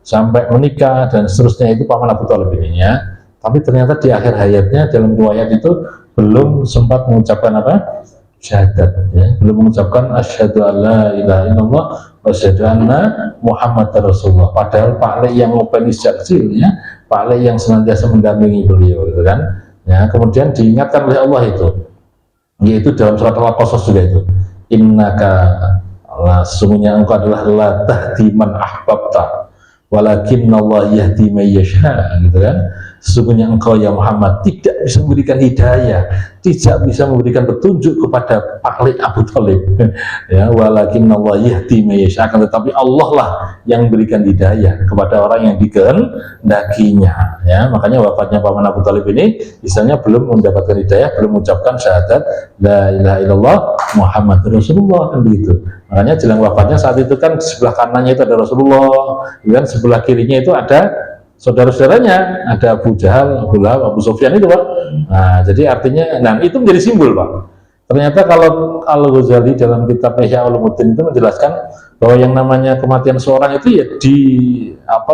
sampai menikah dan seterusnya, itu paman Abu Thalib ini, ya. Tapi ternyata di akhir hayatnya dalam riwayat itu belum sempat mengucapkan apa? Syahadat, ya. Belum mengucapkan asyhadu alla ilaha illallah wa asyhadu anna Muhammadar Rasulullah. Padahal Pak Le yang ngopeni sejak kecil, ya. Pak Le yang senantiasa mendampingi beliau, gitu kan. Ya, kemudian diingatkan oleh Allah itu, yaitu dalam surat Al-Qasas juga itu. Innaka, sesungguhnya engkau adalah la tahdi man ahbabta walakinnallaha yahdi may yasha, gitu kan. Sesungguhnya engkau ya Muhammad tidak bisa memberikan hidayah, tidak bisa memberikan petunjuk kepada paklik Abu Thalib. Ya, walakinnallaha yahdi may yasha, akan tetapi Allah lah yang memberikan hidayah kepada orang yang dikehendakinya. Ya, makanya wafatnya paman Abu Thalib ini misalnya belum mendapatkan hidayah, belum mengucapkan syahadat la ilaha illallah Muhammad Rasulullah, kan begitu. Makanya jelang wafatnya saat itu kan sebelah kanannya itu ada Rasulullah, dan sebelah kirinya itu ada saudara-saudaranya, ada Abu Jahal, Abu Lahab, Abu Sufyan itu, Pak. Nah, jadi artinya, nah itu menjadi simbol, Pak. Ternyata kalau Al-Ghazali dalam kitab Ihya Ulumuddin itu menjelaskan bahwa yang namanya kematian seorang itu ya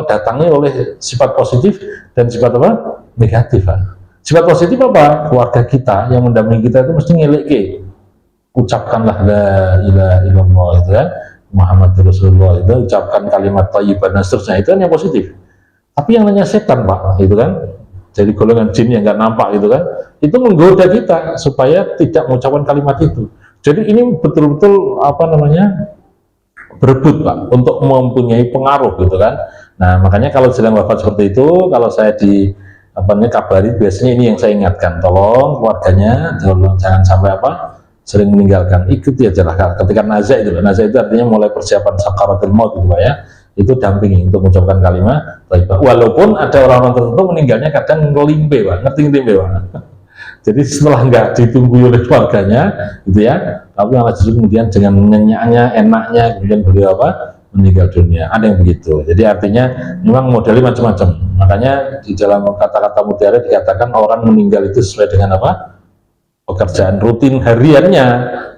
datangi oleh sifat positif dan sifat apa? Negatif, Pak. Sifat positif apa? Keluarga kita yang mendampingi kita itu mesti ngeleke. Ucapkanlah la ilaha illallah, itu kan, Muhammad Rasulullah, itu ucapkan kalimat thayyibah dan seterusnya, itu kan yang positif. Tapi yang namanya setan, Pak, itu kan, jadi golongan jin yang nggak nampak, itu kan, itu menggoda kita supaya tidak mengucapkan kalimat itu. Jadi ini betul-betul berebut, Pak, untuk mempunyai pengaruh, gitu kan. Nah, makanya kalau jelang wafat seperti itu, kalau saya kabari, biasanya ini yang saya ingatkan, tolong keluarganya jangan sampai sering meninggalkan, ikuti aja lah ketika nazar itu. Nazar itu artinya mulai persiapan sakaratul maut, gitu, Pak, ya. Itu dampingi untuk mengucapkan kalimat thayyibah. Walaupun ada orang-orang tertentu meninggalnya kadang ngelimpe, Pak, ngelimpe, Pak. Jadi setelah nggak ditunggu oleh keluarganya, gitu ya, tapi malah justru kemudian dengan nyenyaknya, enaknya, kemudian beliau meninggal dunia. Ada yang begitu. Jadi artinya memang modelnya macam-macam. Makanya di dalam kata-kata mutiara dikatakan orang meninggal itu sesuai dengan pekerjaan rutin hariannya.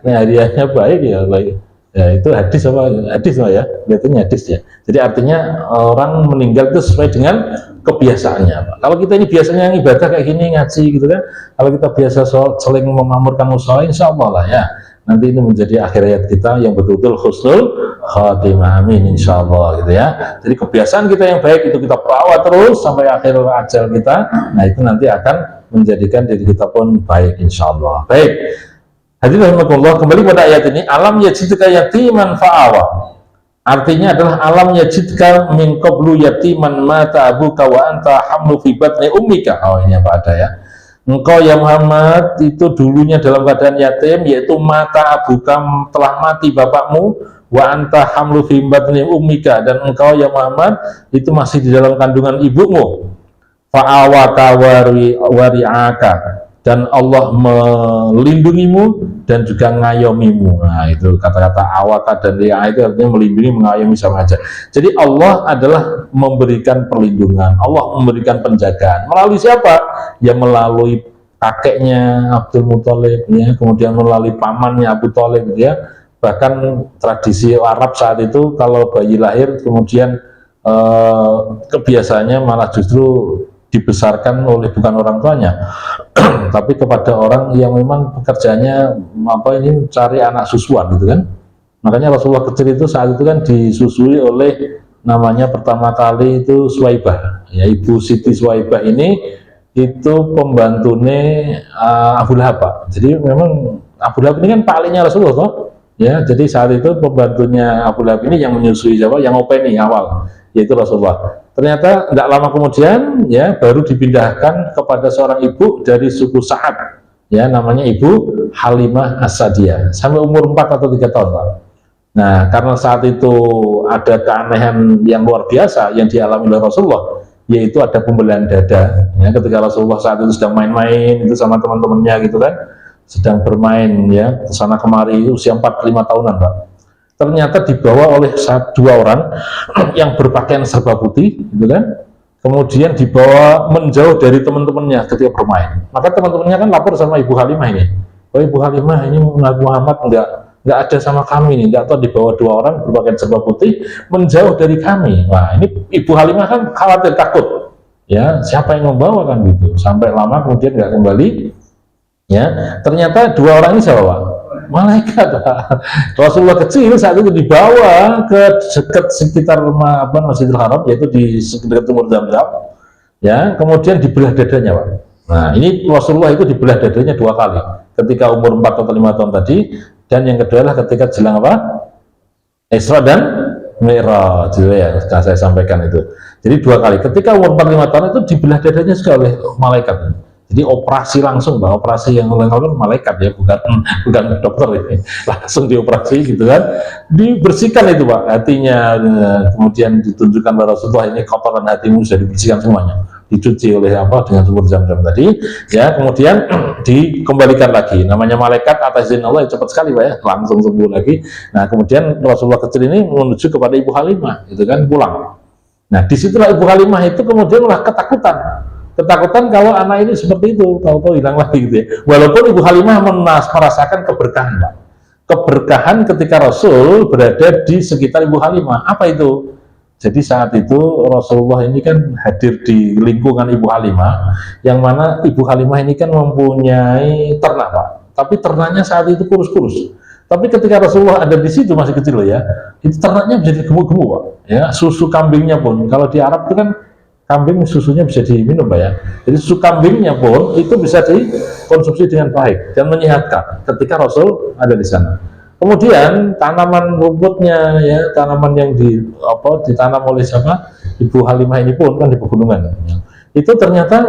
Nah, hariannya baik ya baik. Ya, itu hadis ya, kelihatannya hadis ya. Jadi artinya orang meninggal itu sesuai dengan kebiasaannya, Pak. Kalau kita ini biasanya ibadah kayak gini, ngaji, gitu kan. Kalau kita biasa saling memamurkan musola, insya Allah lah ya. Nanti ini menjadi akhir hayat kita yang betul-betul husnul khatimah, amin, insya Allah, gitu ya. Jadi kebiasaan kita yang baik itu kita perawat terus sampai akhir ajal kita. Nah, itu nanti akan menjadikan diri kita pun baik, insya Allah. Baik. Hadirin rahimakumullah, kembali pada ayat ini, alam yajidka yatiman fa'awa. Artinya adalah alam yajidka min qablu yatiman mata abuka wa anta hamlu fi batni ummika. Oh, ini apa ada ya? Engkau ya Muhammad itu dulunya dalam keadaan yatim, yaitu mata abuka, telah mati bapakmu, wa anta hamlu fi batni ummika, dan engkau ya Muhammad itu masih di dalam kandungan ibumu. Fa'awaka wari'aka, dan Allah melindungimu dan juga ngayomimu. Nah, itu kata-kata awaka dan ri'a itu artinya melindungi, mengayomi sama aja. Jadi Allah adalah memberikan perlindungan, Allah memberikan penjagaan. Melalui siapa? Ya melalui kakeknya Abdul Muthalib, ya, kemudian melalui pamannya Abu Thalib, ya. Bahkan tradisi Arab saat itu kalau bayi lahir kemudian kebiasaannya malah justru dibesarkan oleh bukan orang tuanya, tapi kepada orang yang memang pekerjaannya cari anak susuan, gitu kan. Makanya Rasulullah kecil itu saat itu kan disusui oleh namanya pertama kali itu Suwaibah, ya, Ibu Siti Suwaibah ini itu pembantune Abu Lahab. Jadi memang Abu Lahab ini kan paklinya Rasulullah toh. Ya, jadi saat itu pembantunya Abu Lahab ini yang menyusui siapa? Yang openi awal, yaitu Rasulullah. Ternyata tidak lama kemudian ya baru dipindahkan kepada seorang ibu dari suku Sa'ad, ya namanya Ibu Halimah As-Sa'diyah, sampai umur 4 atau 3 tahun Pak. Nah, karena saat itu ada keanehan yang luar biasa yang dialami oleh Rasulullah, yaitu ada pembelahan dada. Ya, ketika Rasulullah saat itu sedang main-main itu sama teman-temannya gitu kan, sedang bermain ya kesana kemari, usia 4-5 tahunan Pak. Ternyata dibawa oleh dua orang yang berpakaian serba putih gitu kan, kemudian dibawa menjauh dari teman-temannya ketika bermain. Maka teman-temannya kan lapor sama Ibu Halimah ini, oh Ibu Halimah ini Muhammad nggak ada sama kami nih, nggak tahu dibawa dua orang berpakaian serba putih menjauh dari kami. Wah, ini Ibu Halimah kan khawatir, takut ya siapa yang membawa kan gitu, sampai lama kemudian nggak kembali ya. Ternyata dua orang ini siapa Pak? Malaikat Pak. Rasulullah kecil saat itu dibawa ke sekitar Masjidil Haram, yaitu di dekat sumur Zam-Zam ya, kemudian dibelah dadanya Pak. Nah, ini Rasulullah itu dibelah dadanya 2 kali, ketika umur 4 atau 5 tahun tadi, dan yang kedua adalah ketika jelang apa? Isra dan Mi'raj ya, sudah saya sampaikan itu. Jadi 2 kali, ketika umur 4-5 tahun itu dibelah dadanya juga oleh malaikat. Jadi operasi langsung, Pak, operasi yang melakukan malaikat ya, bukan dokter ini, langsung dioperasi gitu kan, dibersihkan itu Pak hatinya, kemudian ditunjukkan oleh Rasulullah, ini kotoran hatimu sudah dibersihkan semuanya, dicuci oleh apa dengan sumur Zam-Zam tadi ya, kemudian dikembalikan lagi, namanya malaikat atas izin Allah cepat sekali Pak ya, langsung sembuh lagi. Nah kemudian Rasulullah kecil ini menuju kepada Ibu Halimah gitu kan, pulang. Nah disitulah Ibu Halimah itu kemudian malah ketakutan kalau anak ini seperti itu, tahu-tahu hilang lagi gitu ya. Walaupun Ibu Halimah merasakan keberkahan Pak, keberkahan ketika Rasul berada di sekitar Ibu Halimah. Apa itu? Jadi saat itu Rasulullah ini kan hadir di lingkungan Ibu Halimah, yang mana Ibu Halimah ini kan mempunyai ternak Pak, tapi ternaknya saat itu kurus-kurus. Tapi ketika Rasulullah ada di situ masih kecil loh ya, itu ternaknya bisa gemuk-gemuk Pak. Ya, susu kambingnya pun, kalau di Arab itu kan kambing susunya bisa diminum Pak ya. Jadi susu kambingnya pun itu bisa dikonsumsi dengan baik dan menyehatkan ketika Rasul ada di sana. Kemudian tanaman rumputnya ya, tanaman yang ditanam oleh siapa? Ibu Halimah ini pun kan di pegunungan. Itu ternyata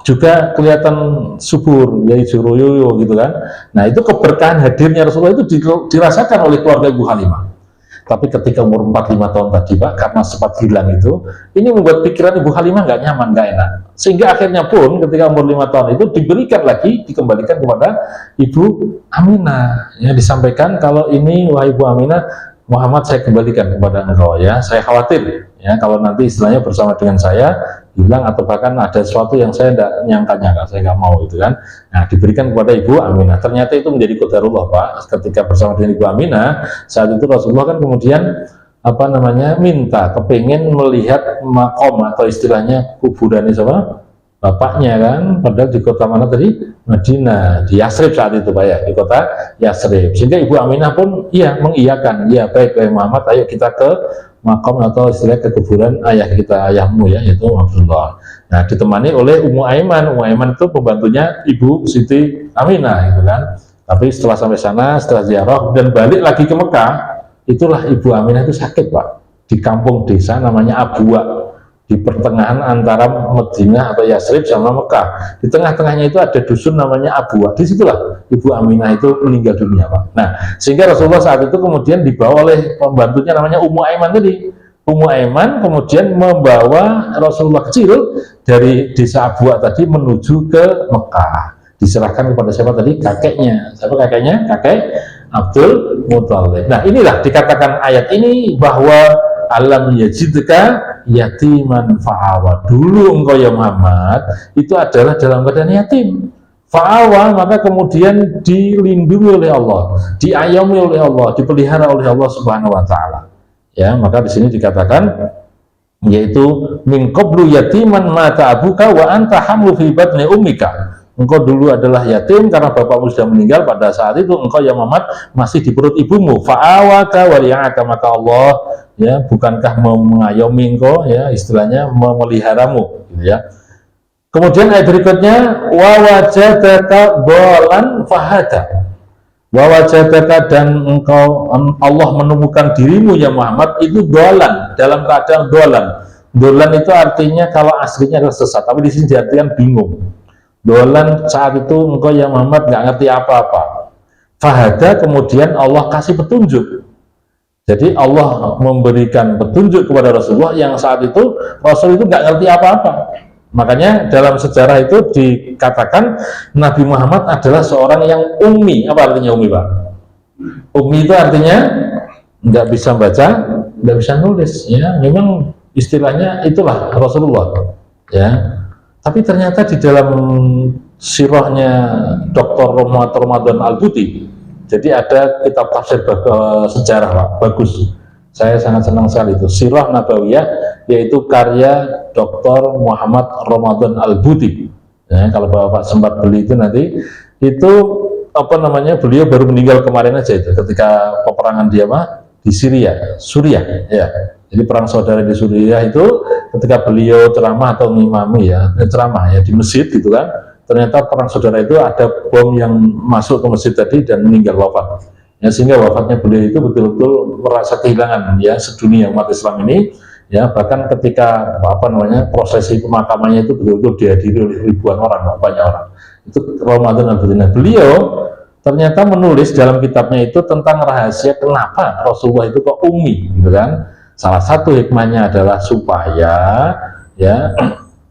juga kelihatan subur, ya hijau royo gitu kan. Nah, itu keberkahan hadirnya Rasulullah itu dirasakan oleh keluarga Ibu Halimah. Tapi ketika umur 4-5 tahun tadi Pak, karena sempat hilang itu, ini membuat pikiran Ibu Halimah nggak nyaman, nggak enak. Sehingga akhirnya pun ketika umur 5 tahun itu diberikan lagi, dikembalikan kepada Ibu Aminah. Ya, disampaikan kalau ini, wahai Ibu Aminah, Muhammad saya kembalikan kepada engkau ya. Saya khawatir ya kalau nanti istilahnya bersama dengan saya hilang, atau bahkan ada sesuatu yang saya tidak nyangka-nyangka, saya nggak mau itu kan. Nah, diberikan kepada Ibu Aminah. Ternyata itu menjadi qadarullah Pak. Ketika bersama dengan Ibu Aminah, saat itu Rasulullah kan kemudian minta, kepingin melihat makom atau istilahnya kuburan siapa? Bapaknya kan, padahal di kota mana tadi? Madinah, di Yasrib saat itu Pak ya, di kota Yasrib. Sehingga Ibu Aminah pun mengiyakan, ya baik Muhammad, ayo kita ke makom atau istilah ke kuburan ayahmu ya, yaitu Abdullah. Nah, ditemani oleh Ummu Aiman. Ummu Aiman itu pembantunya Ibu Siti Aminah gitu kan. Tapi setelah sampai sana, setelah ziarah dan balik lagi ke Mekah, itulah Ibu Aminah itu sakit Pak, di kampung desa namanya Abwa, di pertengahan antara Madinah atau Yasrib sama Mekah. Di tengah-tengahnya itu ada dusun namanya Abwa. Disitulah Ibu Aminah itu meninggal dunia Pak. Nah, sehingga Rasulullah saat itu kemudian dibawa oleh pembantunya namanya Ummu Aiman tadi. Ummu Aiman kemudian membawa Rasulullah kecil dari desa Abwa tadi menuju ke Mekah. Diserahkan kepada siapa tadi? Kakeknya. Siapa kakeknya? Kakek Abdul Muthalib. Nah, inilah dikatakan ayat ini bahwa alam yajidka yatiman fa'awa. Dulu engkau ya Muhammad itu adalah dalam keadaan yatim, fa'awa, maka kemudian dilindungi oleh Allah, diayomi oleh Allah, dipelihara oleh Allah Subhanahu wa taala. Ya, maka di sini dikatakan yaitu min qablu yatiman mata abuka wa anta hamlu fi batni ummika. Engkau dulu adalah yatim karena bapakmu sudah meninggal, pada saat itu engkau ya Muhammad masih di perut ibumu. Fa'awaka wa liya'aka, maka Allah ya bukankah mengayomi engkau ya, istilahnya memeliharamu gitu ya. Kemudian ayat berikutnya wa wajadaka dhalan fahada. Wa wajadaka, dan engkau Allah menemukan dirimu ya Muhammad itu dolan, dalam keadaan dolan. Dolan itu artinya kalau aslinya adalah sesat, tapi di sini diartikan bingung. Dolan saat itu engkau ya Muhammad nggak ngerti apa-apa. Fahada, kemudian Allah kasih petunjuk. Jadi Allah memberikan petunjuk kepada Rasulullah yang saat itu Rasul itu nggak ngerti apa-apa. Makanya dalam sejarah itu dikatakan Nabi Muhammad adalah seorang yang ummi. Apa artinya ummi, Pak? Ummi itu artinya nggak bisa baca, nggak bisa nulis. Ya, memang istilahnya itulah Rasulullah. Ya, tapi ternyata di dalam sirahnya Dr. Ramadan Al-Buti, jadi ada kitab tafsir sejarah, Pak, bagus. Saya sangat senang sekali itu, Sirah Nabawiyah, yaitu karya Dr. Muhammad Ramadan Al-Buti. Ya, kalau Bapak sempat beli itu nanti, itu apa namanya, beliau baru meninggal kemarin aja itu, ketika peperangan dia di Suriah, ya. Jadi perang saudara di Suriah itu, ketika beliau ceramah atau ngimami ceramah di masjid gitu kan, ternyata perang saudara itu ada bom yang masuk ke masjid tadi dan meninggal wafat. Ya, sehingga wafatnya beliau itu betul-betul merasa kehilangan sedunia umat Islam ini, ya, bahkan ketika prosesi pemakamannya itu betul-betul dihadiri oleh ribuan orang, banyak orang. Itu Ramadan Al-Buti. Beliau ternyata menulis dalam kitabnya itu tentang rahasia kenapa Rasulullah itu kok ummi, gitu kan. Salah satu hikmahnya adalah supaya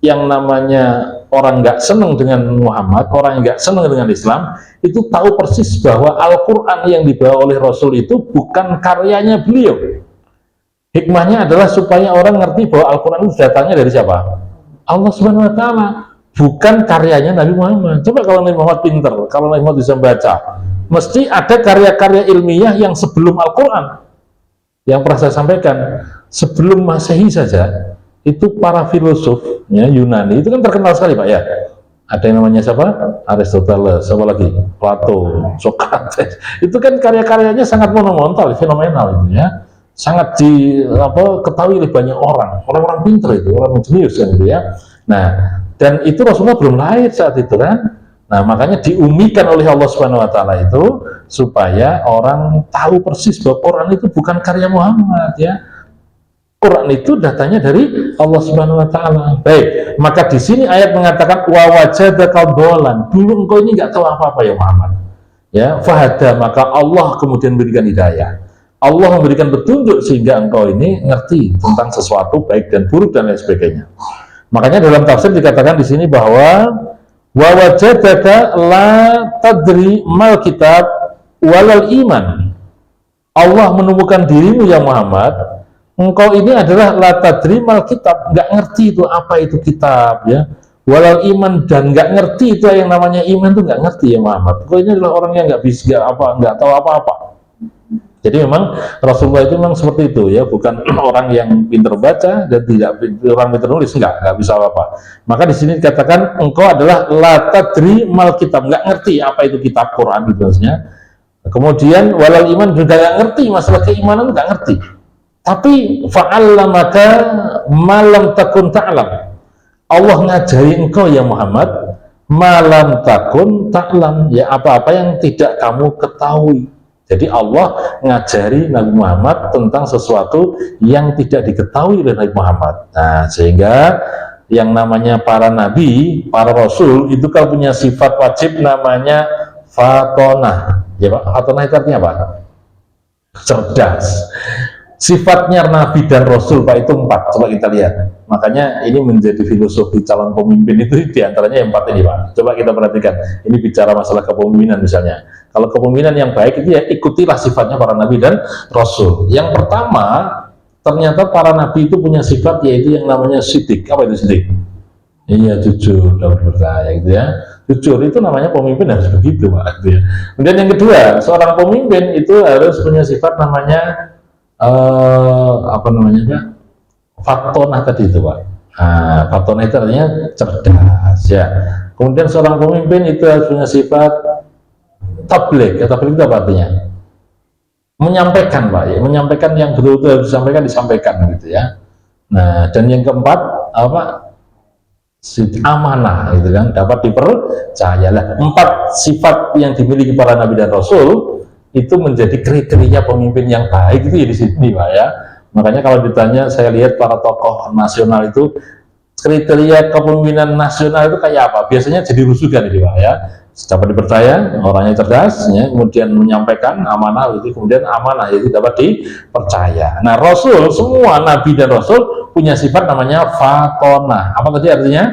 yang namanya orang nggak senang dengan Muhammad, orang yang nggak senang dengan Islam, itu tahu persis bahwa Al-Quran yang dibawa oleh Rasul itu bukan karyanya beliau. Hikmahnya adalah supaya orang ngerti bahwa Al-Quran itu datangnya dari siapa? Allah Subhanahu Wa Taala, bukan karyanya Nabi Muhammad. Coba kalau Nabi Muhammad pinter, kalau Nabi Muhammad bisa baca, mesti ada karya-karya ilmiah yang sebelum Al-Quran. Yang pernah saya sampaikan, sebelum Masehi saja, itu para filosof Yunani itu kan terkenal sekali, Pak, ya. Ada yang namanya siapa? Aristoteles, siapa lagi? Plato, Socrates. Itu kan karya-karyanya sangat monumental, fenomenal itu ya. Sangat ketahui oleh banyak orang-orang pintar itu, orang jenius kan gitu ya. Nah, dan itu Rasulullah belum lahir saat itu kan. Nah, makanya diumikan oleh Allah Subhanahu Wa Taala itu supaya orang tahu persis bahwa Quran itu bukan karya Muhammad, ya. Quran itu datanya dari Allah Subhanahu Wa Taala. Baik, maka di sini ayat mengatakan wa wajadaka dhalan. Dulu engkau ini nggak tahu apa-apa ya Muhammad. Ya, fahada, maka Allah kemudian memberikan hidayah. Allah memberikan petunjuk sehingga engkau ini ngerti tentang sesuatu baik dan buruk dan lain sebagainya. Makanya dalam tafsir dikatakan di sini bahwa wa wajadaka la tadri mal kitab walal iman. Allah menemukan dirimu ya Muhammad, engkau ini adalah la tadri mal kitab, nggak ngerti itu apa itu kitab, ya. Walal iman, dan nggak ngerti itu yang namanya iman, itu nggak ngerti ya Muhammad. Engkau ini adalah orang yang nggak tahu apa-apa. Jadi memang Rasulullah itu memang seperti itu, ya, bukan orang yang pintar baca dan tidak orang pintar nulis, nggak bisa apa-apa. Maka di sini dikatakan engkau adalah la tadri mal kitab, nggak ngerti apa itu kitab Quran itu maksudnya. Kemudian walal iman, juga nggak ngerti masalah keimanan, nggak ngerti. Tapi fa'allamaka malam takun ta'lam. Allah ngajari engkau ya Muhammad malam takun ta'lam, ya apa-apa yang tidak kamu ketahui. Jadi Allah ngajari Nabi Muhammad tentang sesuatu yang tidak diketahui oleh Nabi Muhammad. Nah, sehingga yang namanya para nabi, para rasul itu kan punya sifat wajib namanya fatonah. Ya Pak, fatonah itu artinya apa? Cerdas. Sifatnya Nabi dan Rasul, Pak, itu 4. Coba kita lihat. Makanya ini menjadi filosofi calon pemimpin itu diantaranya yang 4 ini, Pak. Coba kita perhatikan. Ini bicara masalah kepemimpinan misalnya. Kalau kepemimpinan yang baik itu ya ikutilah sifatnya para Nabi dan Rasul. Yang pertama, ternyata para Nabi itu punya sifat yaitu yang namanya sidik. Apa itu sidik? Iya, jujur dan percaya gitu ya. Jujur itu namanya pemimpin harus begitu, Pak. Gitu ya. Kemudian yang kedua, seorang pemimpin itu harus punya sifat namanya fatonah tadi itu, Pak. Fatonah itu artinya cerdas, ya. Kemudian seorang pemimpin itu harus punya sifat tabligh. Tabligh itu apa artinya? Menyampaikan, Pak, ya. Menyampaikan yang betul-betul harus disampaikan gitu ya. Nah, dan yang keempat amanah, gitu kan, dapat dipercayalah. 4 sifat yang dimiliki para nabi dan rasul itu menjadi kriteria pemimpin yang baik itu ya di sini Pak ya. Makanya kalau ditanya, saya lihat para tokoh nasional itu kriteria kepemimpinan nasional itu kayak apa? Biasanya jadi rusukan itu Pak ya. Dapat dipercaya, orangnya cerdas, ya, kemudian menyampaikan amanah itu, kemudian amanah itu dapat dipercaya. Nah, Rasul, semua Nabi dan Rasul punya sifat namanya fatonah. Apa tadi artinya?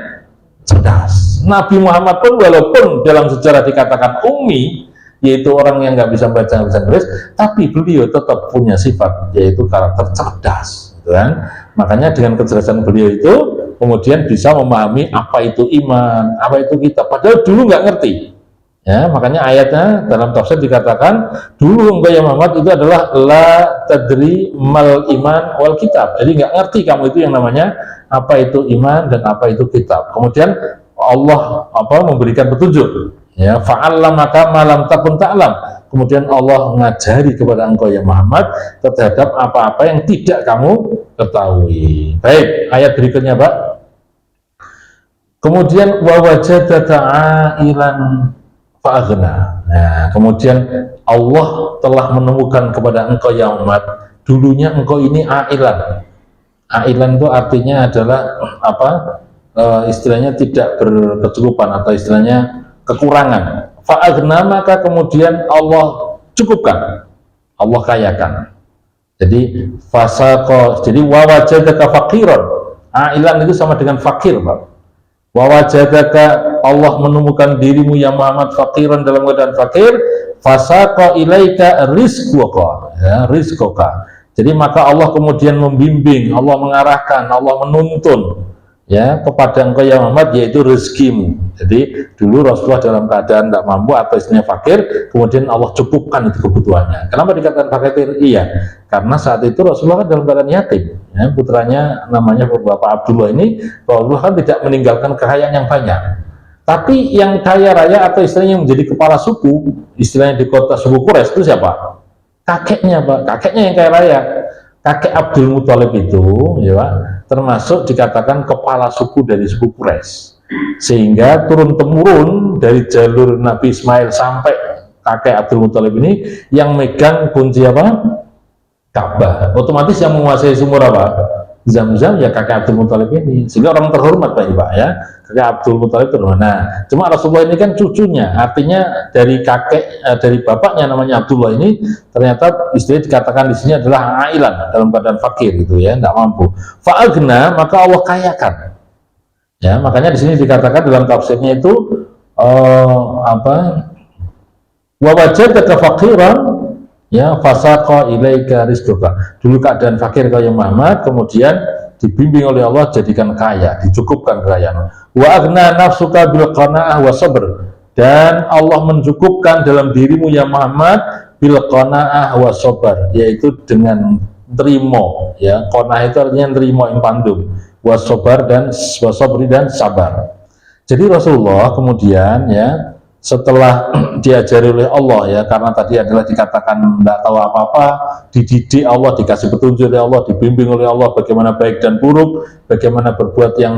Cerdas. Nabi Muhammad pun walaupun dalam sejarah dikatakan ummi, yaitu orang yang nggak bisa baca bisa tulis, tapi beliau tetap punya sifat yaitu karakter cerdas, gitu kan? Makanya dengan kecerdasan beliau itu kemudian bisa memahami apa itu iman, apa itu kitab. Padahal dulu nggak ngerti. Ya, makanya ayatnya dalam tafsir dikatakan dulu engkau ya Muhammad itu adalah la tadri mal iman wal kitab. Jadi nggak ngerti kamu itu yang namanya apa itu iman dan apa itu kitab. Kemudian Allah memberikan petunjuk. Ya, fa'allamaka ma lam takun ta'lam. Kemudian Allah mengajari kepada engkau ya Muhammad terhadap apa-apa yang tidak kamu ketahui. Baik, ayat berikutnya Pak. Kemudian wa wajadaka 'ailan fa'aghna. Nah, kemudian Allah telah menemukan kepada engkau ya Muhammad, dulunya engkau ini ailan. Ailan itu artinya adalah istilahnya tidak berkecukupan atau istilahnya kekurangan. Fa'aghna, maka kemudian Allah cukupkan, Allah kayakan. Jadi fasaqo, jadi wa wajadaka faqiran. Ailan itu sama dengan fakir Pak. Wa wajadaka, Allah menemukan dirimu ya Muhammad faqiran, dalam keadaan fakir. Fasaqo ilaika rizqaka, ya, rizqaka. Jadi maka Allah kemudian membimbing, Allah mengarahkan, Allah menuntun ya kepada engkau ya Muhammad, yaitu rezekimu. Jadi dulu Rasulullah dalam keadaan tidak mampu atau istilahnya fakir, kemudian Allah cukupkan itu kebutuhannya. Kenapa dikatakan fakir? Iya, karena saat itu Rasulullah kan dalam keadaan yatim. Ya, putranya namanya Bapak Abdullah ini, Rasulullah kan tidak meninggalkan kekayaan yang banyak. Tapi yang kaya raya atau istilahnya yang menjadi kepala suku, istilahnya di kota suku Quraisy itu siapa? Kakeknya Pak, kakeknya yang kaya raya. Kakek Abdul Muthalib itu, ya Pak, termasuk dikatakan kepala suku dari suku Quraisy, sehingga turun temurun dari jalur Nabi Ismail sampai kakek Abdul Muthalib ini yang megang kunci apa? Ka'bah. Otomatis yang menguasai sumur apa? Zam-Zam ya kakek Abdul Muthalib ini, sehingga orang terhormat Pak ya, kakek Abdul Muthalib terhormat. Nah, cuma Rasulullah ini kan cucunya, artinya dari dari bapaknya namanya Abdullah ini ternyata istilah dikatakan di sini adalah ailan, dalam keadaan fakir gitu ya, tidak mampu. Fa'aghna, maka Allah kayakan. Ya, makanya di sini dikatakan dalam tafsirnya itu wa wajadaka faqiran, ya, fasaqa ilaika rizqaka. Dulu keadaan fakir kau yang Muhammad, kemudian dibimbing oleh Allah jadikan kaya, dicukupkan kekayaan. Wa aghna nafsuka bil qanaah wa sabr. Dan Allah mencukupkan dalam dirimu ya Muhammad bil qanaah wa sabr, yaitu dengan terima, ya. Qanaah itu artinya terima impandum, wa sabr dan sabri dan sabar. Jadi Rasulullah kemudian ya setelah diajari oleh Allah ya, karena tadi adalah dikatakan tidak tahu apa-apa, dididik Allah, dikasih petunjuk oleh Allah, dibimbing oleh Allah bagaimana baik dan buruk, bagaimana berbuat yang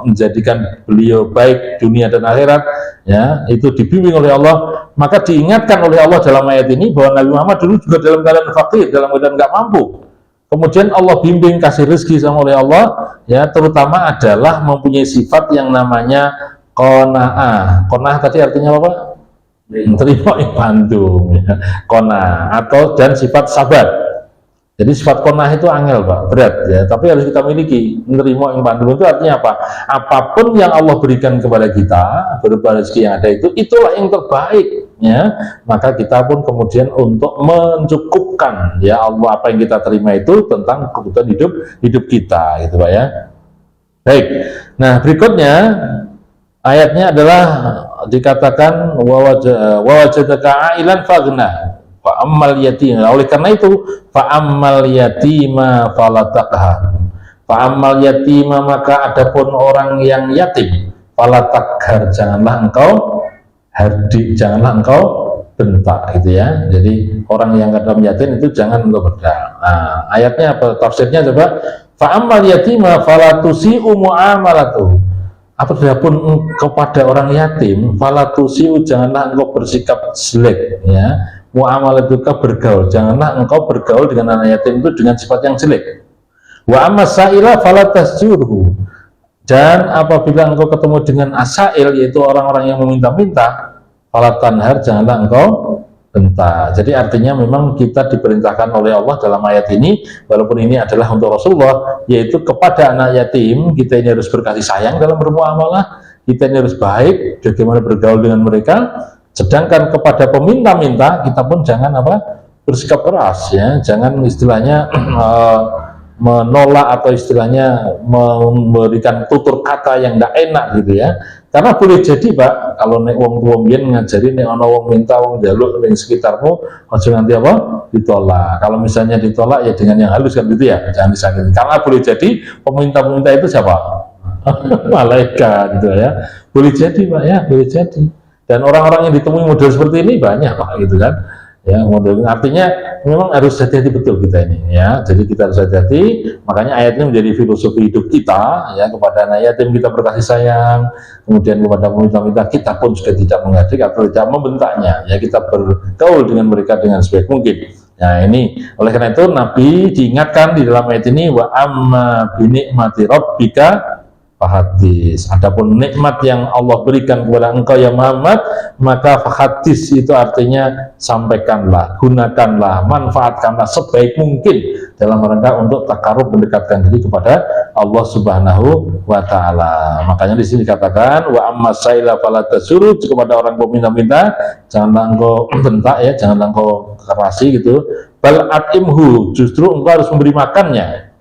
menjadikan beliau baik dunia dan akhirat ya, itu dibimbing oleh Allah. Maka diingatkan oleh Allah dalam ayat ini bahwa Nabi Muhammad dulu juga dalam keadaan fakir, dalam keadaan nggak mampu. Kemudian Allah bimbing, kasih rezeki sama oleh Allah ya, terutama adalah mempunyai sifat yang namanya qanaah. Qanaah tadi artinya apa Pak? Terima impandum ya. Qanaah atau dan sifat sabar. Jadi sifat qanaah itu angel Pak, berat ya, tapi harus kita miliki. Menerima impandum itu artinya apa? Apapun yang Allah berikan kepada kita berupa rezeki yang ada itu, itulah yang terbaik ya. Maka kita pun kemudian untuk mencukupkan ya Allah apa yang kita terima itu tentang kebutuhan hidup kita gitu Pak ya. Baik. Nah, berikutnya ayatnya adalah dikatakan wa wajadaka ailan faghna fa ammal yatim. Oleh karena itu fa ammal yatima fala taqhar. Fa ammal yatima, maka adapun orang yang yatim, fala taqhar, janganlah engkau hardik, janganlah engkau bentak gitu ya. Jadi orang yang kadang yatim itu jangan engkau bentak. Nah, ayatnya apa tafsirnya coba? Fa ammal yatima fala tusi'u mu'amalatuhu. Apapun kepada orang yatim, falatusiu, janganlah engkau bersikap jelek ya, muamalatuka bergaul, janganlah engkau bergaul dengan anak yatim itu dengan sifat yang jelek. Wa amma sa'ila fala tasjurhu, dan apabila engkau ketemu dengan asail, yaitu orang-orang yang meminta-minta, fala tanhar, janganlah engkau bentak. Jadi artinya memang kita diperintahkan oleh Allah dalam ayat ini, walaupun ini adalah untuk Rasulullah, yaitu kepada anak yatim kita ini harus berkasih sayang dalam bermuamalah, kita ini harus baik bagaimana bergaul dengan mereka. Sedangkan kepada peminta-minta kita pun jangan bersikap keras, ya, jangan istilahnya menolak atau istilahnya memberikan tutur kata yang tidak enak gitu ya. Karena boleh jadi Pak, kalau nek wong tua mbiyen ngajari nek ana wong minta wong njaluk ning sekitarmu aja nanti ditolak. Kalau misalnya ditolak ya dengan yang halus kan gitu ya, jangan disakiti. Karena boleh jadi peminta-peminta itu siapa? Malaikat gitu ya. Boleh jadi Pak ya, boleh jadi. Dan orang-orang yang ditemui model seperti ini banyak Pak gitu kan. Ya, model artinya memang harus hati-hati betul kita ini ya. Jadi kita harus hati-hati. Makanya ayat ini menjadi filosofi hidup kita ya, kepada anak yatim kita berkasih sayang, kemudian kepada peminta-minta kita pun sudah tidak mengadik atau tidak membentaknya ya, kita bergaul dengan mereka dengan sebaik mungkin. Nah ini oleh karena itu Nabi diingatkan di dalam ayat ini, wa amma bi ni'mati rabbika fahadis. Adapun nikmat yang Allah berikan kepada engkau ya Muhammad, maka fahadis itu artinya sampaikanlah, gunakanlah, manfaatkanlah sebaik mungkin dalam rangka untuk takarub, mendekatkan diri kepada Allah Subhanahu wa taala. Makanya di sini dikatakan wa amma saila fala tasurut, kepada orang peminta-minta janganlah engkau bentak ya, janganlah engkau kerasi gitu. Bal atimhu, justru engkau harus memberi makannya.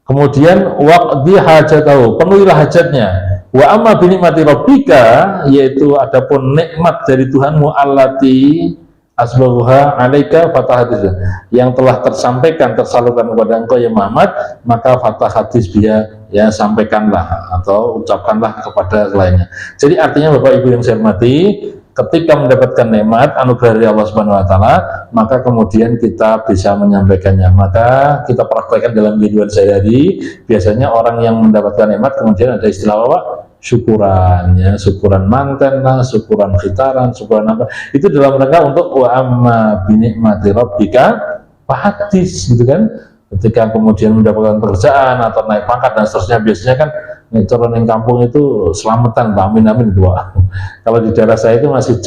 Kemudian waqdi hajatahu, penuhilah hajatnya. Wa amma bi nikmati rabbika, yaitu adapun nikmat dari Tuhanmu, allati asbahuha alaika fatahadis, yang telah tersampaikan, tersalurkan kepada engkau ya Muhammad, maka fatahadis biha, ya sampaikanlah atau ucapkanlah kepada lainnya. Jadi artinya Bapak Ibu yang saya hormati, ketika mendapatkan nikmat anugerah dari Allah Subhanahu wa taala, maka kemudian kita bisa menyampaikannya. Maka kita praktekkan dalam kehidupan sehari-hari. Biasanya orang yang mendapatkan nikmat kemudian ada istilah apa? Syukuran ya, syukuran manten lah, syukuran khitaran, syukuran apa. Itu dalam rangka untuk wa amma bi nikmati rabbika fahadis gitu kan. Ketika kemudian mendapatkan pekerjaan atau naik pangkat dan seterusnya, biasanya kan orang yang kampung itu selamatan, amin amin doa. Kalau di daerah saya itu masih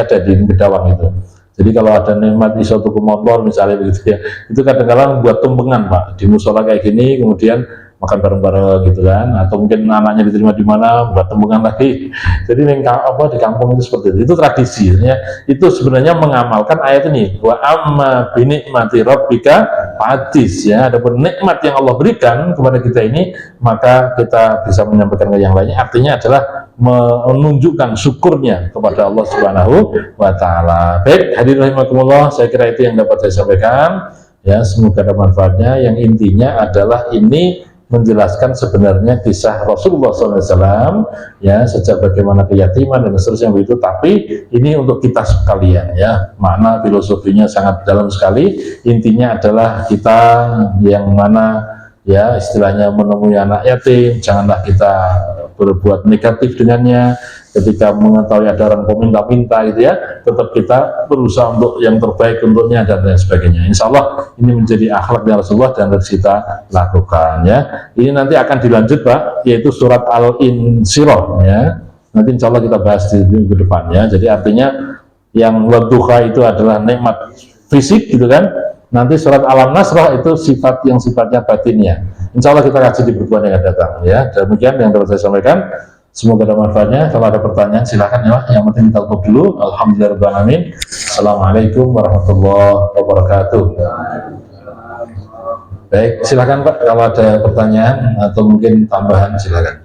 ada di Gedawang itu. Jadi kalau ada nikmat iso tuku motor misalnya begitu ya, itu kadang-kadang buat tumpengan Pak di musola kayak gini, kemudian makan bareng-bareng gitu kan, atau mungkin anaknya diterima di mana buat tumpengan lagi. Jadi di kampung itu seperti itu. Itu tradisinya. Itu sebenarnya mengamalkan ayat ini, wa amma bi nikmati rabbika fahadis ya. Adapun nikmat yang Allah berikan kepada kita ini, maka kita bisa menyampaikan ke yang lainnya. Artinya adalah menunjukkan syukurnya kepada Allah Subhanahu wa taala. Baik, hadirin rahimakumullah, saya kira itu yang dapat saya sampaikan ya, semoga ada manfaatnya. Yang intinya adalah ini menjelaskan sebenarnya kisah Rasulullah SAW ya, sejak bagaimana keyatiman dan seterusnya begitu. Tapi ini untuk kita sekalian ya, makna filosofinya sangat dalam sekali. Intinya adalah kita yang mana ya istilahnya menemui anak yatim, janganlah kita berbuat negatif dengannya. Ketika mengetahui ada orang peminta-minta gitu ya, tetap kita berusaha untuk yang terbaik untuknya dan lain sebagainya. Insya Allah ini menjadi akhlak dari Rasulullah dan harus kita lakukan ya. Ini nanti akan dilanjut Pak, yaitu surat Al-Insyirah ya. Nanti insya Allah kita bahas di minggu depan ya. Jadi artinya yang wadduha itu adalah nikmat fisik gitu kan. Nanti surat Al-Nasrah itu sifat yang sifatnya batinnya. Insya Allah kita kaji di pertemuan yang akan datang ya. Demikian yang dapat saya sampaikan. Semoga ada manfaatnya. Kalau ada pertanyaan silakan ya. Yang penting kita tutup dulu. Alhamdulillahirobbilalamin. Assalamualaikum warahmatullahi wabarakatuh. Baik, silakan Pak. Kalau ada pertanyaan atau mungkin tambahan silakan.